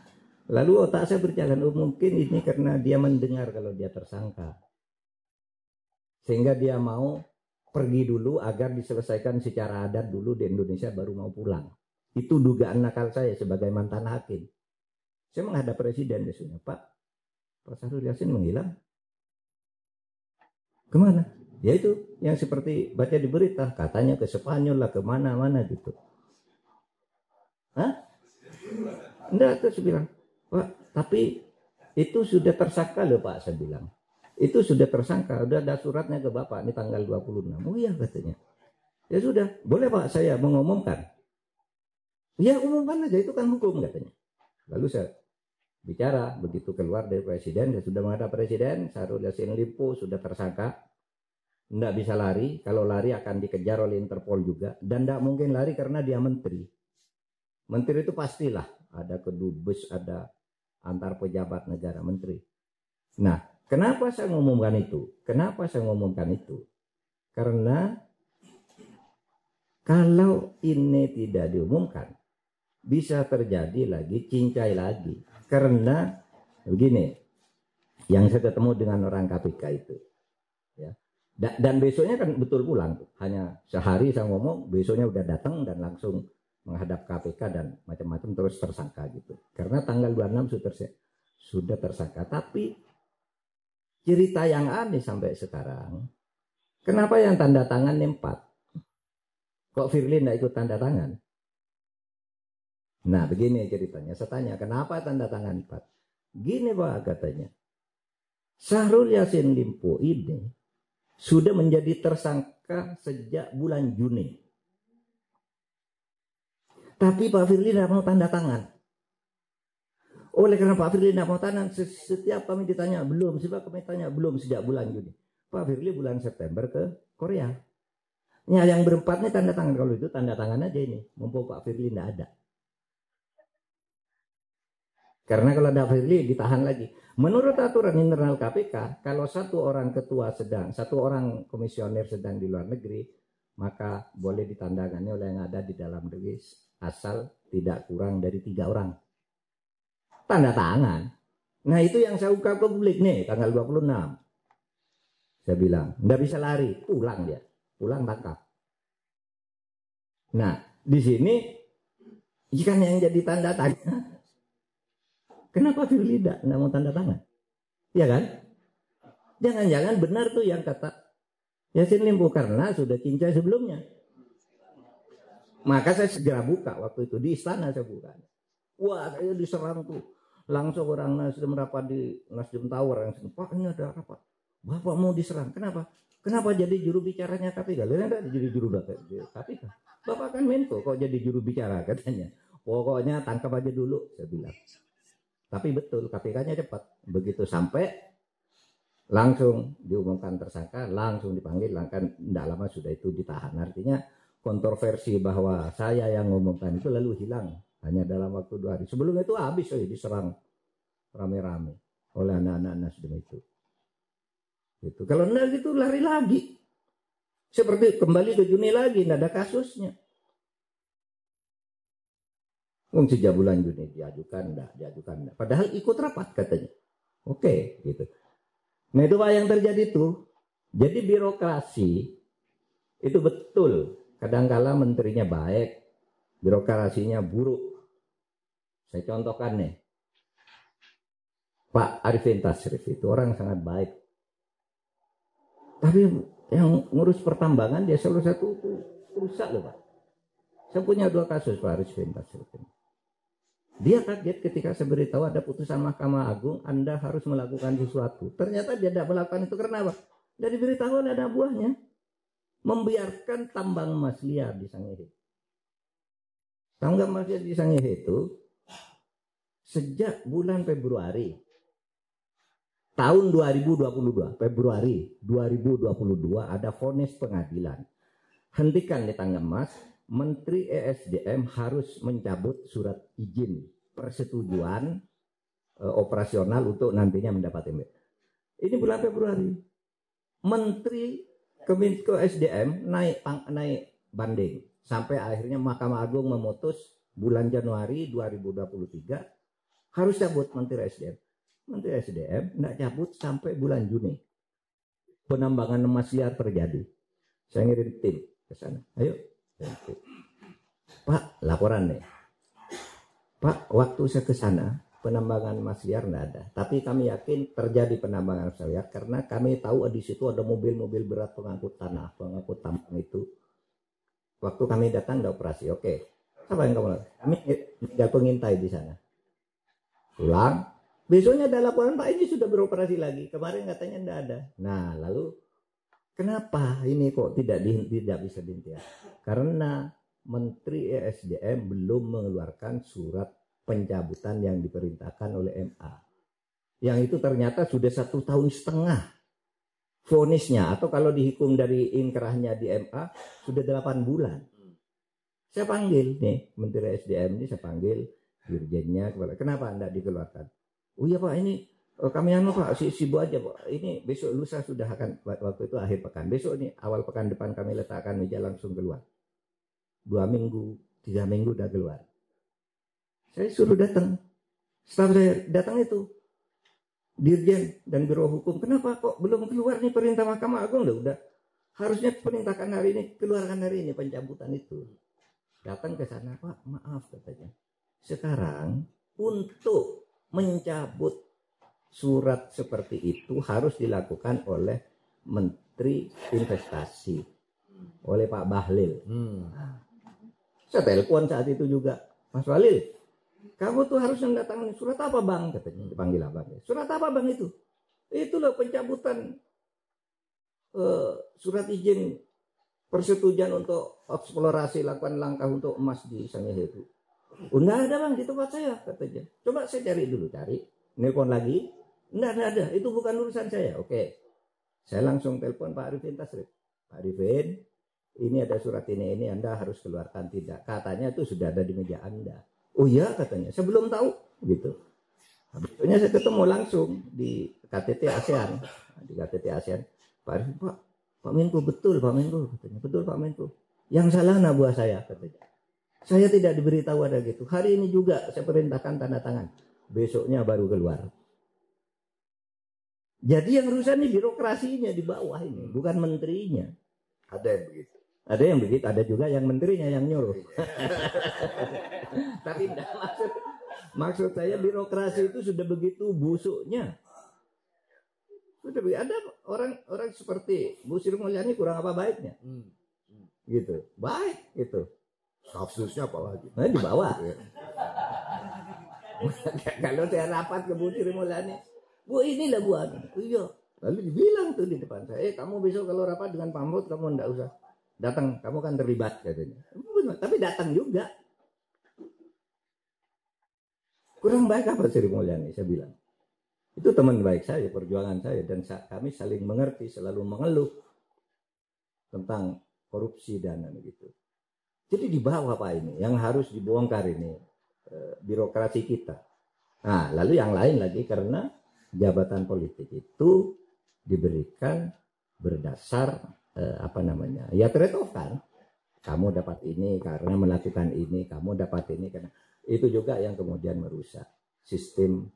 lalu otak saya berjalan, mungkin ini karena dia mendengar kalau dia tersangka. Sehingga dia mau pergi dulu agar diselesaikan secara adat dulu di Indonesia baru mau pulang. Itu dugaan nakal saya sebagai mantan hakim. Saya menghadap presiden biasanya, Pak Syahrul Yassin menghilang. Kemana? Ya itu yang seperti baca di berita, katanya ke Spanyol lah, kemana-mana gitu. Hah? Enggak, terus bilang, Pak, tapi itu sudah tersangka loh Pak, saya bilang. Itu sudah tersangka, udah ada suratnya ke Bapak, ini tanggal 26. Oh iya katanya. Ya sudah, boleh Pak saya mengumumkan. Ya umumkan aja, itu kan hukum katanya. Lalu saya bicara, begitu keluar dari presiden, dia sudah menghadap presiden, Syahrul Yassin Limpo sudah tersangka. Tidak bisa lari, kalau lari akan dikejar oleh Interpol juga. Dan tidak mungkin lari karena dia menteri. Menteri itu pastilah ada kedubes, ada antar pejabat negara, menteri. Nah, kenapa saya ngomongkan itu? Kenapa saya ngomongkan itu? Karena kalau ini tidak diumumkan, bisa terjadi lagi, cincai lagi. Karena begini, yang saya ketemu dengan orang KPK itu, ya. Dan besoknya kan betul pulang tuh. Hanya sehari saya ngomong, besoknya udah datang dan langsung menghadap KPK dan macam-macam terus tersangka gitu. Karena tanggal 26 sudah tersangka. Tapi cerita yang aneh sampai sekarang, kenapa yang tanda tangan 4? Kok Firly tidak ikut tanda tangan? Nah begini ceritanya, saya tanya kenapa tanda tangan 4? Gini Pak katanya, Syahrul Yassin Limpo ini sudah menjadi tersangka sejak bulan Juni. Tapi Pak Firly tidak mau tanda tangan. Oleh karena Pak Firly tidak mau tanda, setiap kami ditanya belum, setiap kami tanya belum sejak bulan Juni. Pak Firly bulan September ke Korea. Ya, yang berempat nih tanda tangan, kalau itu tanda tangan aja ini, mumpung Pak Firly tidak ada. Karena kalau ada Firly ditahan lagi. Menurut aturan internal KPK, kalau satu orang ketua sedang, satu orang komisioner sedang di luar negeri, maka boleh ditandangani oleh yang ada di dalam negeri asal tidak kurang dari 3 orang. Tanda tangan. Nah itu yang saya ungkap ke publik nih tanggal 26. Saya bilang, nggak bisa lari, pulang dia, pulang tangkap. Nah di sini ikan yang jadi tanda tanya. Kenapa Firly tidak mau tanda tangan? Ya kan? Jangan-jangan benar tuh yang kata Yassin Limpo karena sudah cincai sebelumnya. Maka saya segera buka waktu itu di istana saya buka. Wah saya diserang tuh. Langsung orang Nasdem rapat di Nasdem Tower. Pak ini ada rapat. Bapak mau diserang. Kenapa? Kenapa jadi juru bicaranya KPK? Lalu enggak jadi juru bicara KPK. Bapak kan Menko kok jadi juru bicara katanya. Pokoknya tangkap aja dulu saya bilang. Tapi betul KPK-nya cepat. Begitu sampai langsung diumumkan tersangka, langsung dipanggil, kan tidak lama sudah itu ditahan. Artinya kontroversi bahwa saya yang ngumumkan itu lalu hilang hanya dalam waktu 2 hari. Sebelumnya itu habis diserang rame-rame oleh anak-anak Nasdem itu. Gitu. Kalau enggak gitu lari lagi. Seperti kembali ke Juni lagi, tidak ada kasusnya. Sejak bulan Juni diajukan, enggak, diajukan, enggak. Padahal ikut rapat katanya. Oke, gitu. Nah itu Pak yang terjadi tuh. Jadi birokrasi itu betul. Kadangkala menterinya baik, birokrasinya buruk. Saya contohkan nih. Pak Arifin Tasrif itu orang sangat baik. Tapi yang ngurus pertambangan dia salah satu rusak loh Pak. Saya punya 2 kasus Pak Arifin Tasrif. Dia kaget ketika saya beritahu ada putusan Mahkamah Agung, Anda harus melakukan sesuatu. Ternyata dia tidak melakukan itu karena apa? Dari beritahu ada buahnya. Membiarkan tambang emas liar di Sangihe. Tambang emas liar di Sangihe itu sejak bulan Februari tahun 2022, Februari 2022 ada vonis pengadilan. Hentikan di tambang emas. Menteri ESDM harus mencabut surat izin persetujuan operasional untuk nantinya mendapat MB. Ini bulan Februari. Menteri Kemenko SDM naik banding sampai akhirnya Mahkamah Agung memutus bulan Januari 2023 harus cabut Menteri SDM. Menteri SDM tidak cabut sampai bulan Juni. Penambangan emas liar terjadi. Saya ngirim tim ke sana. Ayo. Pak, laporan nih. Pak, waktu saya ke sana, penambangan emas liar tidak ada. Tapi kami yakin terjadi penambangan emas liar karena kami tahu di situ ada mobil-mobil berat pengangkut tanah, pengangkut tambang itu. Waktu kami datang ada operasi. Oke. Apa yang kamu lakukan? Kami tidak pengintai di sana. Pulang. Besoknya ada laporan, Pak ini sudah beroperasi lagi. Kemarin katanya tidak ada. Nah, lalu kenapa ini kok tidak bisa dihentikan? Karena Menteri ESDM belum mengeluarkan surat pencabutan yang diperintahkan oleh MA. Yang itu ternyata sudah 1,5 tahun vonisnya, atau kalau dihitung dari inkrahnya di MA sudah 8 bulan. Saya panggil nih Menteri ESDM ini, saya panggil dirjennya, kenapa Anda dikeluarkan? Oh iya Pak, ini kami Pak sibuk aja Pak. Ini besok lusa sudah akan, waktu itu akhir pekan. Besok nih awal pekan depan kami letakkan meja langsung keluar. 2 minggu, 3 minggu udah keluar. Saya suruh datang. Setelah saya datang itu Dirjen dan Biro Hukum, kenapa kok belum keluar nih perintah Mahkamah Agung? Udah harusnya perintahkan hari ini, keluarkan hari ini pencabutan itu. Datang ke sana, Pak, maaf katanya. Sekarang untuk mencabut surat seperti itu harus dilakukan oleh Menteri Investasi, oleh Pak Bahlil. Saya telepon saat itu juga, Mas Bahlil, kamu tuh harus mendatangkan surat apa bang? Katanya, dipanggil abang. Surat apa bang itu? Itu loh pencabutan surat izin persetujuan untuk eksplorasi lakukan langkah untuk emas di Sangihe itu. Enggak ada bang di tempat saya katanya. Coba saya cari dulu, nelpon lagi. Enggak ada, itu bukan urusan saya. Oke. Saya langsung telepon Pak Arifin Tasrif. Pak Arifin, ini ada surat ini Anda harus keluarkan. Tidak, katanya itu sudah ada di meja Anda. Oh iya katanya, saya belum tahu gitu. Habisnya saya ketemu langsung di KTT ASEAN. Di KTT ASEAN, Pak Arifin, Pak Menko, betul Pak Menko katanya. Betul Pak Menko. Yang salah anak buah saya katanya. Saya tidak diberitahu ada gitu. Hari ini juga saya perintahkan tanda tangan. Besoknya baru keluar. Jadi yang urusan ini birokrasinya di bawah ini, bukan menterinya. Ada yang begitu. Ada yang begitu, ada juga yang menterinya yang nyuruh. Tapi enggak, maksud saya birokrasi itu sudah begitu busuknya. Sudah ada orang seperti Bu Sri Mulyani kurang apa baiknya? Gitu. Baik gitu. Kasusnya apa lagi? Nah, di bawah. Kalau saya rapat ke Bu Sri Mulyani, Bu inilah Bu Anu. Iya. Lalu dibilang tuh di depan saya, kamu besok kalau rapat dengan Pak Mahfud kamu enggak usah datang, kamu kan terlibat katanya. Tapi datang juga. Kurang baik apa Sri Mulyani, saya bilang. Itu teman baik saya, perjuangan saya, dan kami saling mengerti, selalu mengeluh tentang korupsi dan gitu. Jadi di bawah Pak ini, yang harus dibongkar ini birokrasi kita. Nah, lalu yang lain lagi karena jabatan politik itu diberikan berdasar ya trade off kan. Kamu dapat ini karena melakukan ini, kamu dapat ini karena itu juga yang kemudian merusak sistem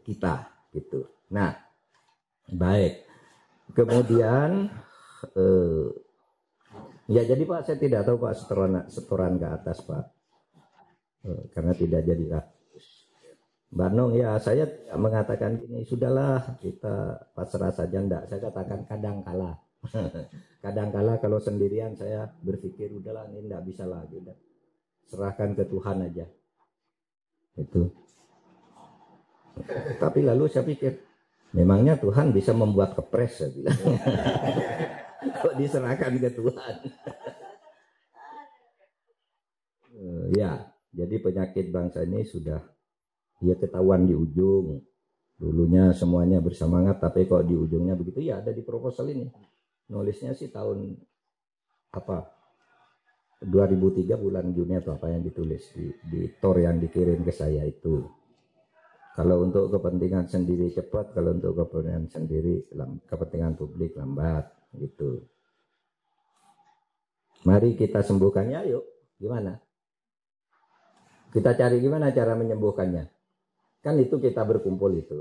kita gitu. Nah, baik. Kemudian ya jadi Pak, saya tidak tahu Pak setoran ke atas Pak, karena tidak jadi Pak. Mbak Nong, ya saya mengatakan gini, sudahlah kita pasrah saja, enggak. Saya katakan kadangkala. Kadangkala kalau sendirian saya berpikir udahlah ini enggak bisa lagi. Serahkan ke Tuhan aja. Itu. Tapi lalu saya pikir, memangnya Tuhan bisa membuat kepres, saya bilang. Kok diserahkan ke Tuhan? Ya, jadi penyakit bangsa ini sudah dia ketahuan di ujung. Dulunya semuanya bersemangat, tapi kok di ujungnya begitu. Ya ada di proposal ini. Nulisnya sih tahun 2003 bulan Juni atau apa yang ditulis di tor yang dikirim ke saya itu. Kalau untuk kepentingan sendiri cepat, kalau untuk kepentingan sendiri kepentingan publik lambat gitu. Mari kita sembuhkannya, yuk. Gimana? Kita cari gimana cara menyembuhkannya. Kan itu kita berkumpul itu.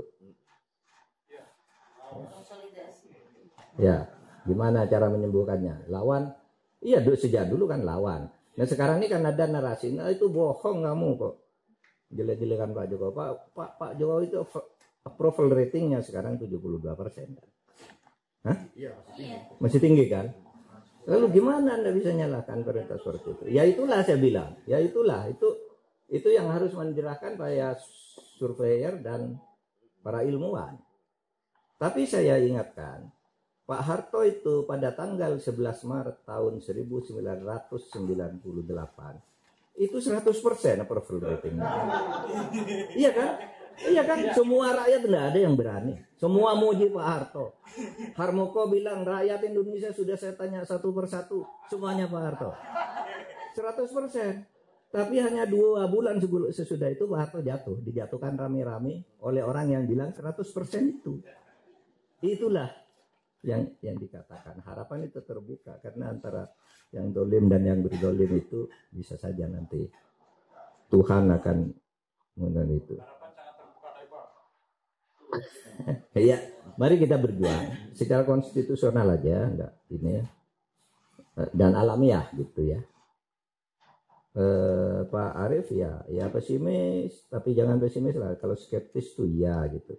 Ya, gimana cara menyembuhkannya? Lawan, iya sejak dulu kan lawan. Nah sekarang ini kan ada narasi, nah itu bohong kamu kok. Jelek-jelekan Pak Jokowi. Pak Jokowi itu approval ratingnya sekarang 72%. Hah? Iya, masih tinggi kan? Lalu gimana Anda bisa nyalakan perintah seperti itu? Ya itulah saya bilang. Ya itulah, itu yang harus menjerahkan para surveyor dan para ilmuwan. Tapi saya ingatkan, Pak Harto itu pada tanggal 11 Maret tahun 1998 itu 100% approval ratingnya. Iya kan? Iya kan? Semua rakyat tidak ada yang berani. Semua muji Pak Harto. Harmoko bilang rakyat Indonesia sudah saya tanya satu persatu, semuanya Pak Harto. 100%. Tapi hanya 2 bulan sesudah itu Pak Harto jatuh. Dijatuhkan rame-rame oleh orang yang bilang 100% itu. Itulah yang dikatakan. Harapan itu terbuka. Karena antara yang dolim dan yang berdolim itu bisa saja nanti Tuhan akan mengenai itu. Ya, mari kita berjuang secara konstitusional aja, enggak ini ya. Dan alamiah gitu ya. Pak Arief ya pesimis, tapi jangan pesimis lah. Kalau skeptis tuh ya gitu.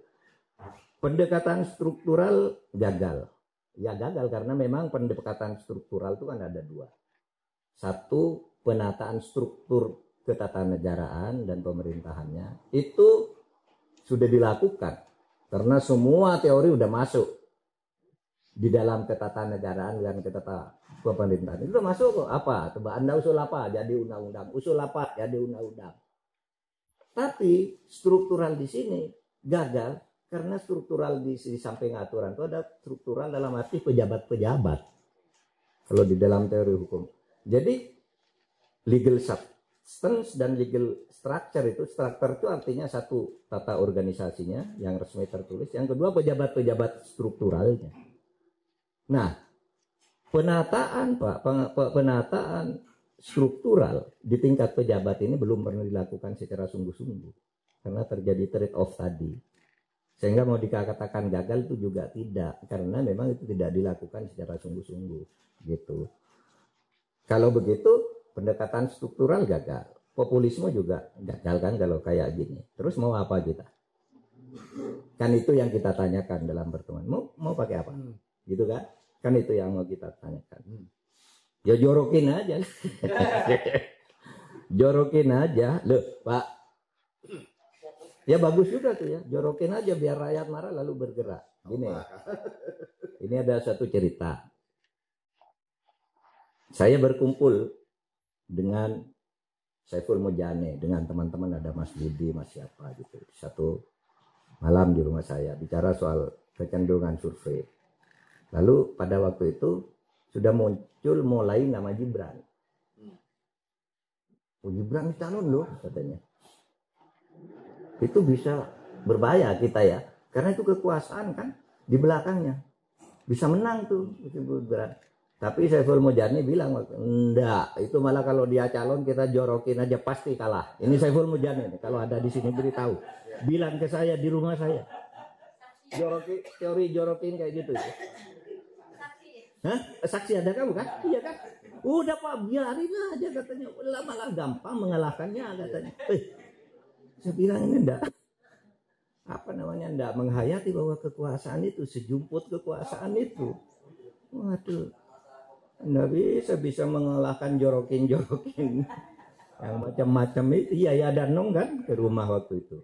Pendekatan struktural gagal. Ya gagal karena memang pendekatan struktural itu kan ada dua. Satu, penataan struktur ketatanegaraan dan pemerintahannya itu sudah dilakukan karena semua teori udah masuk di dalam ketatanegaraan dan pemerintahan itu masuk kok. Apa? Coba Anda usul apa? Jadi undang-undang. Usul apa? Jadi undang-undang. Tapi struktural di sini gagal karena struktural di samping aturan itu ada struktural dalam arti pejabat-pejabat. Kalau di dalam teori hukum. Jadi legal substance dan legal structure itu artinya satu tata organisasinya yang resmi tertulis, yang kedua pejabat-pejabat strukturalnya. Nah, penataan struktural di tingkat pejabat ini belum pernah dilakukan secara sungguh-sungguh karena terjadi trade off tadi. Sehingga mau dikatakan gagal itu juga tidak, karena memang itu tidak dilakukan secara sungguh-sungguh gitu. Kalau begitu pendekatan struktural gagal, populisme juga gagal kan kalau kayak gini. Terus mau apa kita? Kan itu yang kita tanyakan dalam pertemuan. Mau pakai apa? Gitu kan? Kan itu yang mau kita tanyakan. Ya jorokin aja. Jorokin aja. Loh, Pak. Ya bagus juga tuh ya. Jorokin aja biar rakyat marah lalu bergerak. Gini. Ini ada satu cerita. Saya berkumpul dengan Saiful Mujani, dengan teman-teman ada Mas Budi, Mas siapa gitu. Satu malam di rumah saya bicara soal kecenderungan survei. Lalu pada waktu itu sudah muncul mulai nama Gibran. Gibran calon loh katanya. Itu bisa berbahaya kita ya. Karena itu kekuasaan kan di belakangnya. Bisa menang tuh Gibran. Tapi Saiful Mujani bilang, enggak, itu malah kalau dia calon kita jorokin aja pasti kalah. Ini Saiful Mujani nih, kalau ada di sini beritahu. Bilang ke saya di rumah saya. Teori jorokin kayak gitu. Hah? Saksi ada kamu kan? Iya kan? Udah Pak, biarin aja katanya. Malah gampang mengalahkannya katanya. Saya bilang ini enggak. Enggak menghayati bahwa kekuasaan itu, sejumput kekuasaan itu. Waduh. Enggak bisa mengalahkan jorokin. Yang macam-macam itu. Iya, ada Nong kan ke rumah waktu itu.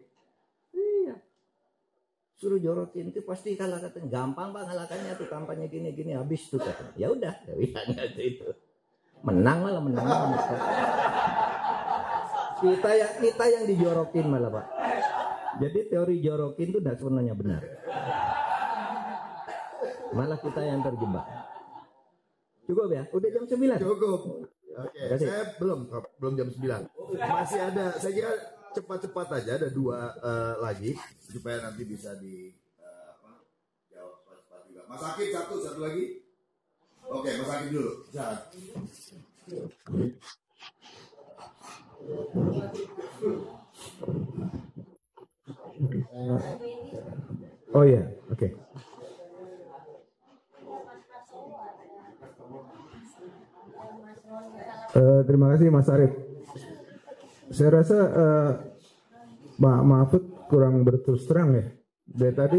Suruh jorokin itu pasti kalah katanya. Gampang Pak ngalahkannya tuh, kampanye gini habis tuh katanya. Ya udah, bilangnya itu. Menang. Kita yang dijorokin malah Pak. Jadi teori jorokin itu tidak sebenarnya benar. Malah kita yang terjebak. Cukup ya? Udah jam 9. Cukup. Oke, saya belum jam 9. Masih ada, saya kira cepat-cepat aja ada dua lagi supaya nanti bisa jawab cepat juga. Mas Akib satu lagi. Oke, Mas Akib dulu. Jangan. Oh ya, oke. Terima kasih Mas Arief. Saya rasa Pak Mahfud kurang berterus terang ya. Dari tadi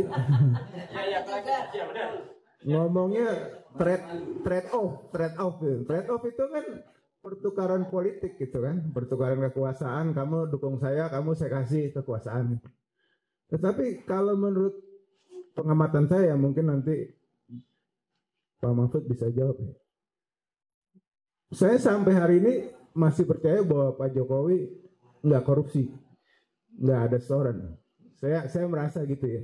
ngomongnya trade off itu kan pertukaran politik gitu kan, pertukaran kekuasaan. Kamu dukung saya kasih kekuasaan. Tetapi kalau menurut pengamatan saya, mungkin nanti Pak Mahfud bisa jawab ya. Saya sampai hari ini masih percaya bahwa Pak Jokowi nggak korupsi, nggak ada setoran. Saya merasa gitu ya.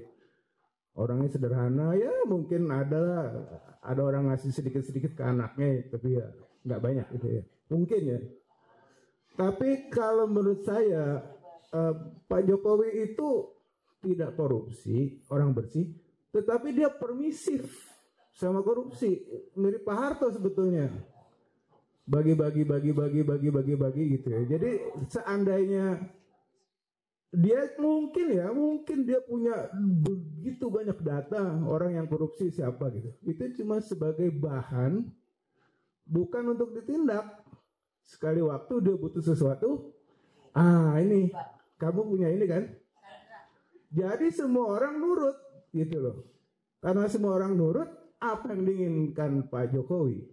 Orangnya sederhana, ya mungkin ada orang ngasih sedikit-sedikit ke anaknya, tapi ya nggak banyak gitu ya. Mungkin ya. Tapi kalau menurut saya Pak Jokowi itu tidak korupsi, orang bersih, tetapi dia permisif sama korupsi. Mirip Pak Harto sebetulnya. Bagi-bagi gitu ya. Jadi seandainya dia mungkin dia punya begitu banyak data orang yang korupsi siapa gitu. Itu cuma sebagai bahan, bukan untuk ditindak. sekali waktu dia butuh sesuatu, ini kamu punya ini kan. Jadi semua orang nurut gitu loh. Karena semua orang nurut, apa yang diinginkan Pak Jokowi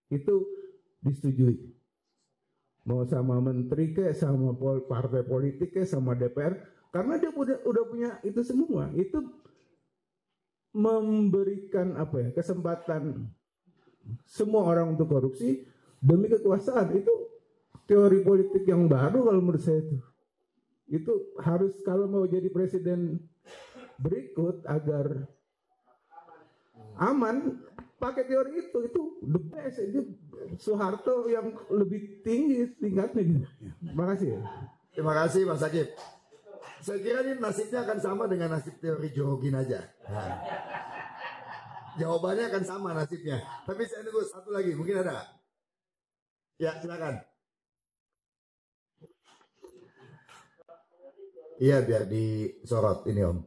itu disetujui. Mau sama menteri ke, sama partai politik ke, sama DPR, karena dia udah punya itu semua. Itu memberikan kesempatan semua orang untuk korupsi demi kekuasaan. Itu teori politik yang baru kalau menurut saya itu harus, kalau mau jadi presiden berikut agar aman, pakai teori itu the best. Itu Soeharto yang lebih tinggi tingkatnya gitu. Terima kasih. Terima kasih Mas Akib. Saya kira ini nasibnya akan sama dengan nasib teori Jorogin aja. Jawabannya akan sama nasibnya. Tapi saya tunggu satu lagi, mungkin ada. Ya, silakan. Iya, biar disorot ini Om.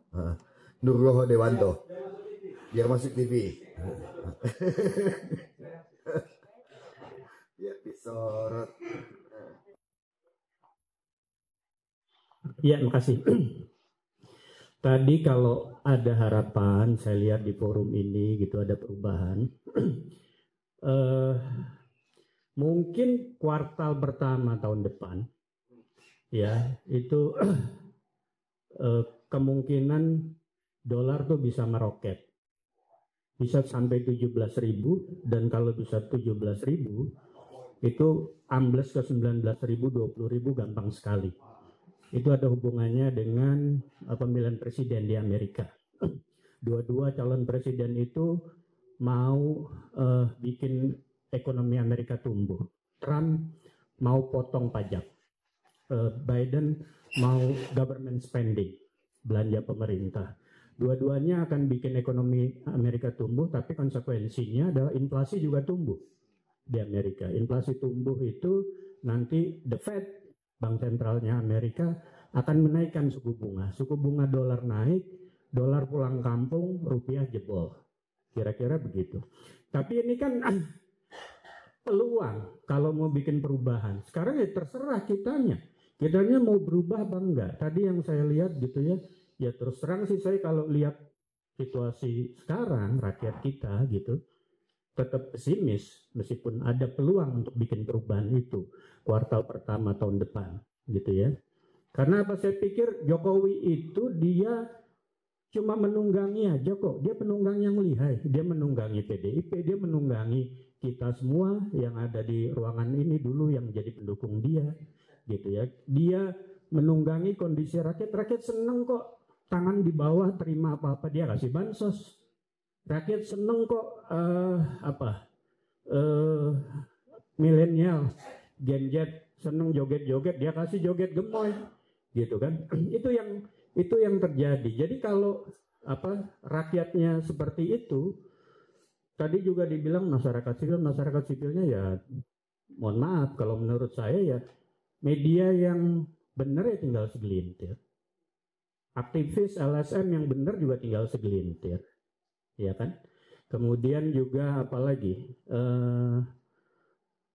Nugroho Dewanto. Biar masuk TV. Ya, disorot. Ya, makasih. Tadi kalau ada harapan, saya lihat di forum ini gitu ada perubahan. Mungkin kuartal pertama tahun depan, ya itu kemungkinan dolar tuh bisa meroket, bisa sampai 17.000, dan kalau bisa 17.000 itu ambles ke 19.000, 20.000 gampang sekali. Itu ada hubungannya dengan pemilihan presiden di Amerika. Dua-dua calon presiden itu mau bikin ekonomi Amerika tumbuh. Trump mau potong pajak. Biden mau government spending, belanja pemerintah. Dua-duanya akan bikin ekonomi Amerika tumbuh, tapi konsekuensinya adalah inflasi juga tumbuh di Amerika. Inflasi tumbuh itu nanti the Fed, Bank sentralnya Amerika, akan menaikkan suku bunga. Suku bunga dolar naik, dolar pulang kampung, rupiah jebol. Kira-kira begitu. Tapi ini kan peluang kalau mau bikin perubahan. Sekarang ya terserah kitanya. Kitanya mau berubah apa enggak. Tadi yang saya lihat gitu ya terus terang sih saya kalau lihat situasi sekarang, rakyat kita gitu, tetap pesimis meskipun ada peluang untuk bikin perubahan itu kuartal pertama tahun depan gitu ya. Karena apa, saya pikir Jokowi itu dia cuma menunggangi aja kok. Dia penunggang yang lihai. Dia menunggangi PDIP, dia menunggangi kita semua yang ada di ruangan ini dulu yang jadi pendukung dia gitu ya. Dia menunggangi kondisi rakyat. Rakyat seneng kok, tangan di bawah terima apa-apa dia kasih bansos. Rakyat seneng kok milenial Gen Z seneng joget-joget, dia kasih joget gemoy gitu kan. Itu yang terjadi. Jadi kalau rakyatnya seperti itu, tadi juga dibilang masyarakat sipilnya ya mohon maaf kalau menurut saya ya media yang benar ya tinggal segelintir. Aktivis LSM yang benar juga tinggal segelintir. Ya kan? Kemudian juga apalagi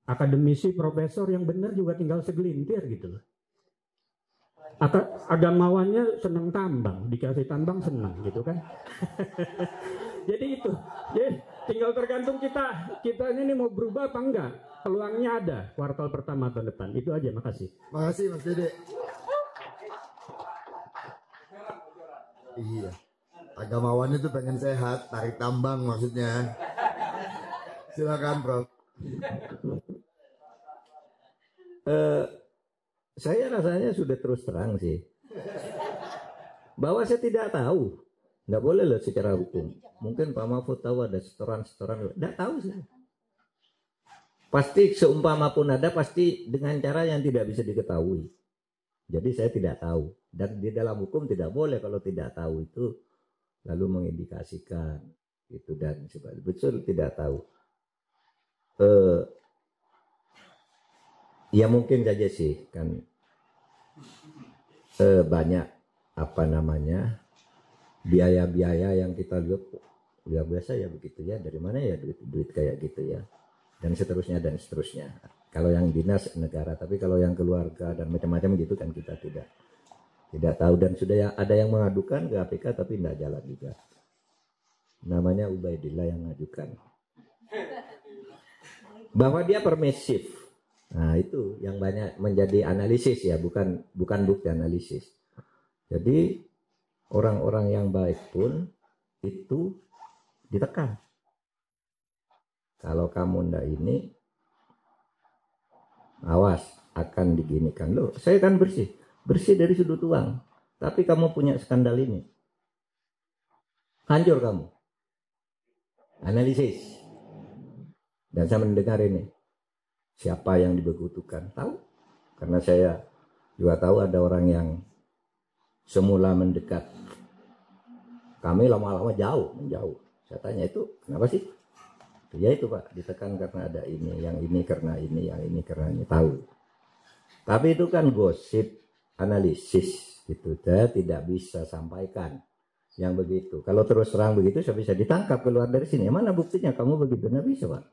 akademisi profesor yang benar juga tinggal segelintir gitu loh. Agamawannya senang tambang, dikasih tambang senang gitu kan. Jadi itu, jadi tinggal tergantung kita ini mau berubah apa enggak. Peluangnya ada kuartal pertama tahun depan. Itu aja, makasih. Makasih Mas Dede. Iya, agamawan itu pengen sehat, tarik tambang maksudnya. Silakan Prof. Saya rasanya sudah terus terang sih, bahwa saya tidak tahu, nggak boleh loh secara hukum. Mungkin Pak Mahfud tahu ada setoran, nggak tahu sih. Pasti seumpama pun ada, pasti dengan cara yang tidak bisa diketahui. Jadi saya tidak tahu, dan di dalam hukum tidak boleh kalau tidak tahu itu lalu mengindikasikan itu dan sebagainya. Betul tidak tahu. Ya mungkin saja sih kan banyak biaya-biaya yang kita lihat biasa ya begitu ya, dari mana ya duit kayak gitu ya, dan seterusnya. Kalau yang dinas negara, tapi kalau yang keluarga dan macam-macam gitu kan kita tidak tahu, dan sudah ada yang mengadukan ke KPK tapi tidak jalan juga. Namanya Ubaidillah yang mengajukan. Bahwa dia permisif. Nah, itu yang banyak menjadi analisis ya, bukan bukti analisis. Jadi orang-orang yang baik pun itu ditekan. Kalau kamu ndak ini, awas akan diginikan. Loh, saya kan bersih dari sudut uang, tapi kamu punya skandal ini, hancur kamu. Analisis. Dan saya mendengar ini, siapa yang dibekutukan, tahu? Karena saya juga tahu ada orang yang semula mendekat kami, lama-lama menjauh. Saya tanya, itu kenapa sih? Ya itu Pak, ditekan karena ada ini, yang ini karena ini, yang ini karena ini, tahu. Tapi itu kan gosip, analisis gitu. Saya tidak bisa sampaikan yang begitu. Kalau terus terang begitu, saya bisa ditangkap keluar dari sini. Mana buktinya kamu begitu? Nggak bisa Pak.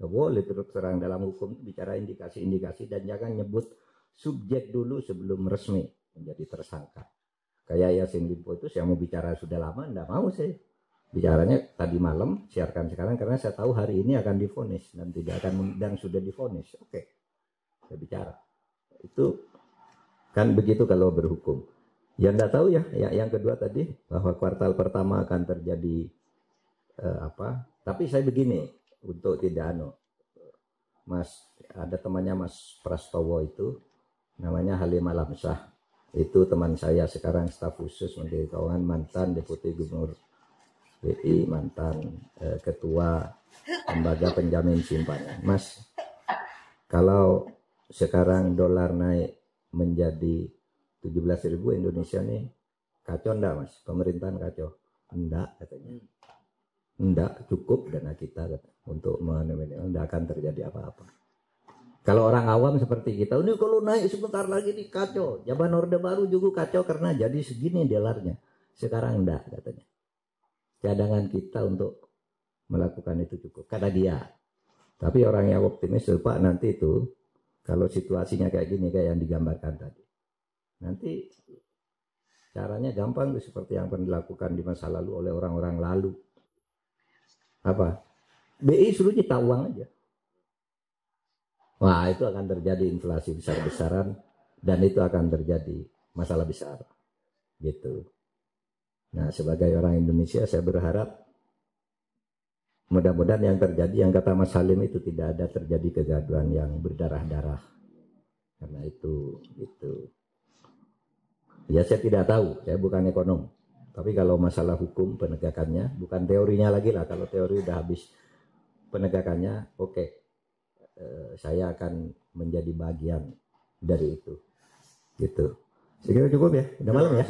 Nggak boleh terus terang dalam hukum, bicara indikasi-indikasi, dan jangan nyebut subjek dulu sebelum resmi menjadi tersangka. Kayak Yassin Limpo itu saya mau bicara sudah lama, nggak mau saya. Bicaranya tadi malam, siarkan sekarang karena saya tahu hari ini akan divonis dan tidak akan, dan sudah divonis. Oke, saya bicara. Itu kan begitu kalau berhukum. Yang nggak tahu ya, yang kedua tadi bahwa kuartal pertama akan terjadi apa? Tapi saya begini, untuk tidak Mas, ada temannya Mas Prastowo itu, namanya Halim Alamsyah. Itu teman saya sekarang staf khusus Menteri Keuangan, mantan Deputi Gubernur BI, mantan ketua lembaga penjamin simpanan. Mas, kalau sekarang dolar naik menjadi 17.000, Indonesia nih kacau enggak Mas? Pemerintahan kacau? Enggak katanya. Enggak, cukup dana kita untuk enggak akan terjadi apa-apa. Kalau orang awam seperti kita, ini kalau naik sebentar lagi nih kacau. Zaman Orde Baru juga kacau karena jadi segini dolarnya. Sekarang enggak katanya. Cadangan kita untuk melakukan itu cukup, kata dia. Tapi orang yang optimis, Pak, nanti itu kalau situasinya kayak gini, kayak yang digambarkan tadi, nanti caranya gampang seperti yang pernah dilakukan di masa lalu oleh orang-orang lalu. Apa? BI suruh nyita uang aja. Wah, itu akan terjadi inflasi besar-besaran, dan itu akan terjadi masalah besar. Gitu. Nah, sebagai orang Indonesia, saya berharap mudah-mudahan yang terjadi, yang kata Mas Halim itu, tidak ada terjadi kegaduhan yang berdarah-darah. Karena itu, ya saya tidak tahu, saya bukan ekonom. Tapi kalau masalah hukum penegakannya, bukan teorinya lagi lah. Kalau teori udah habis, penegakannya oke. Saya akan menjadi bagian dari itu. Gitu. Sekiranya cukup ya, udah malam ya.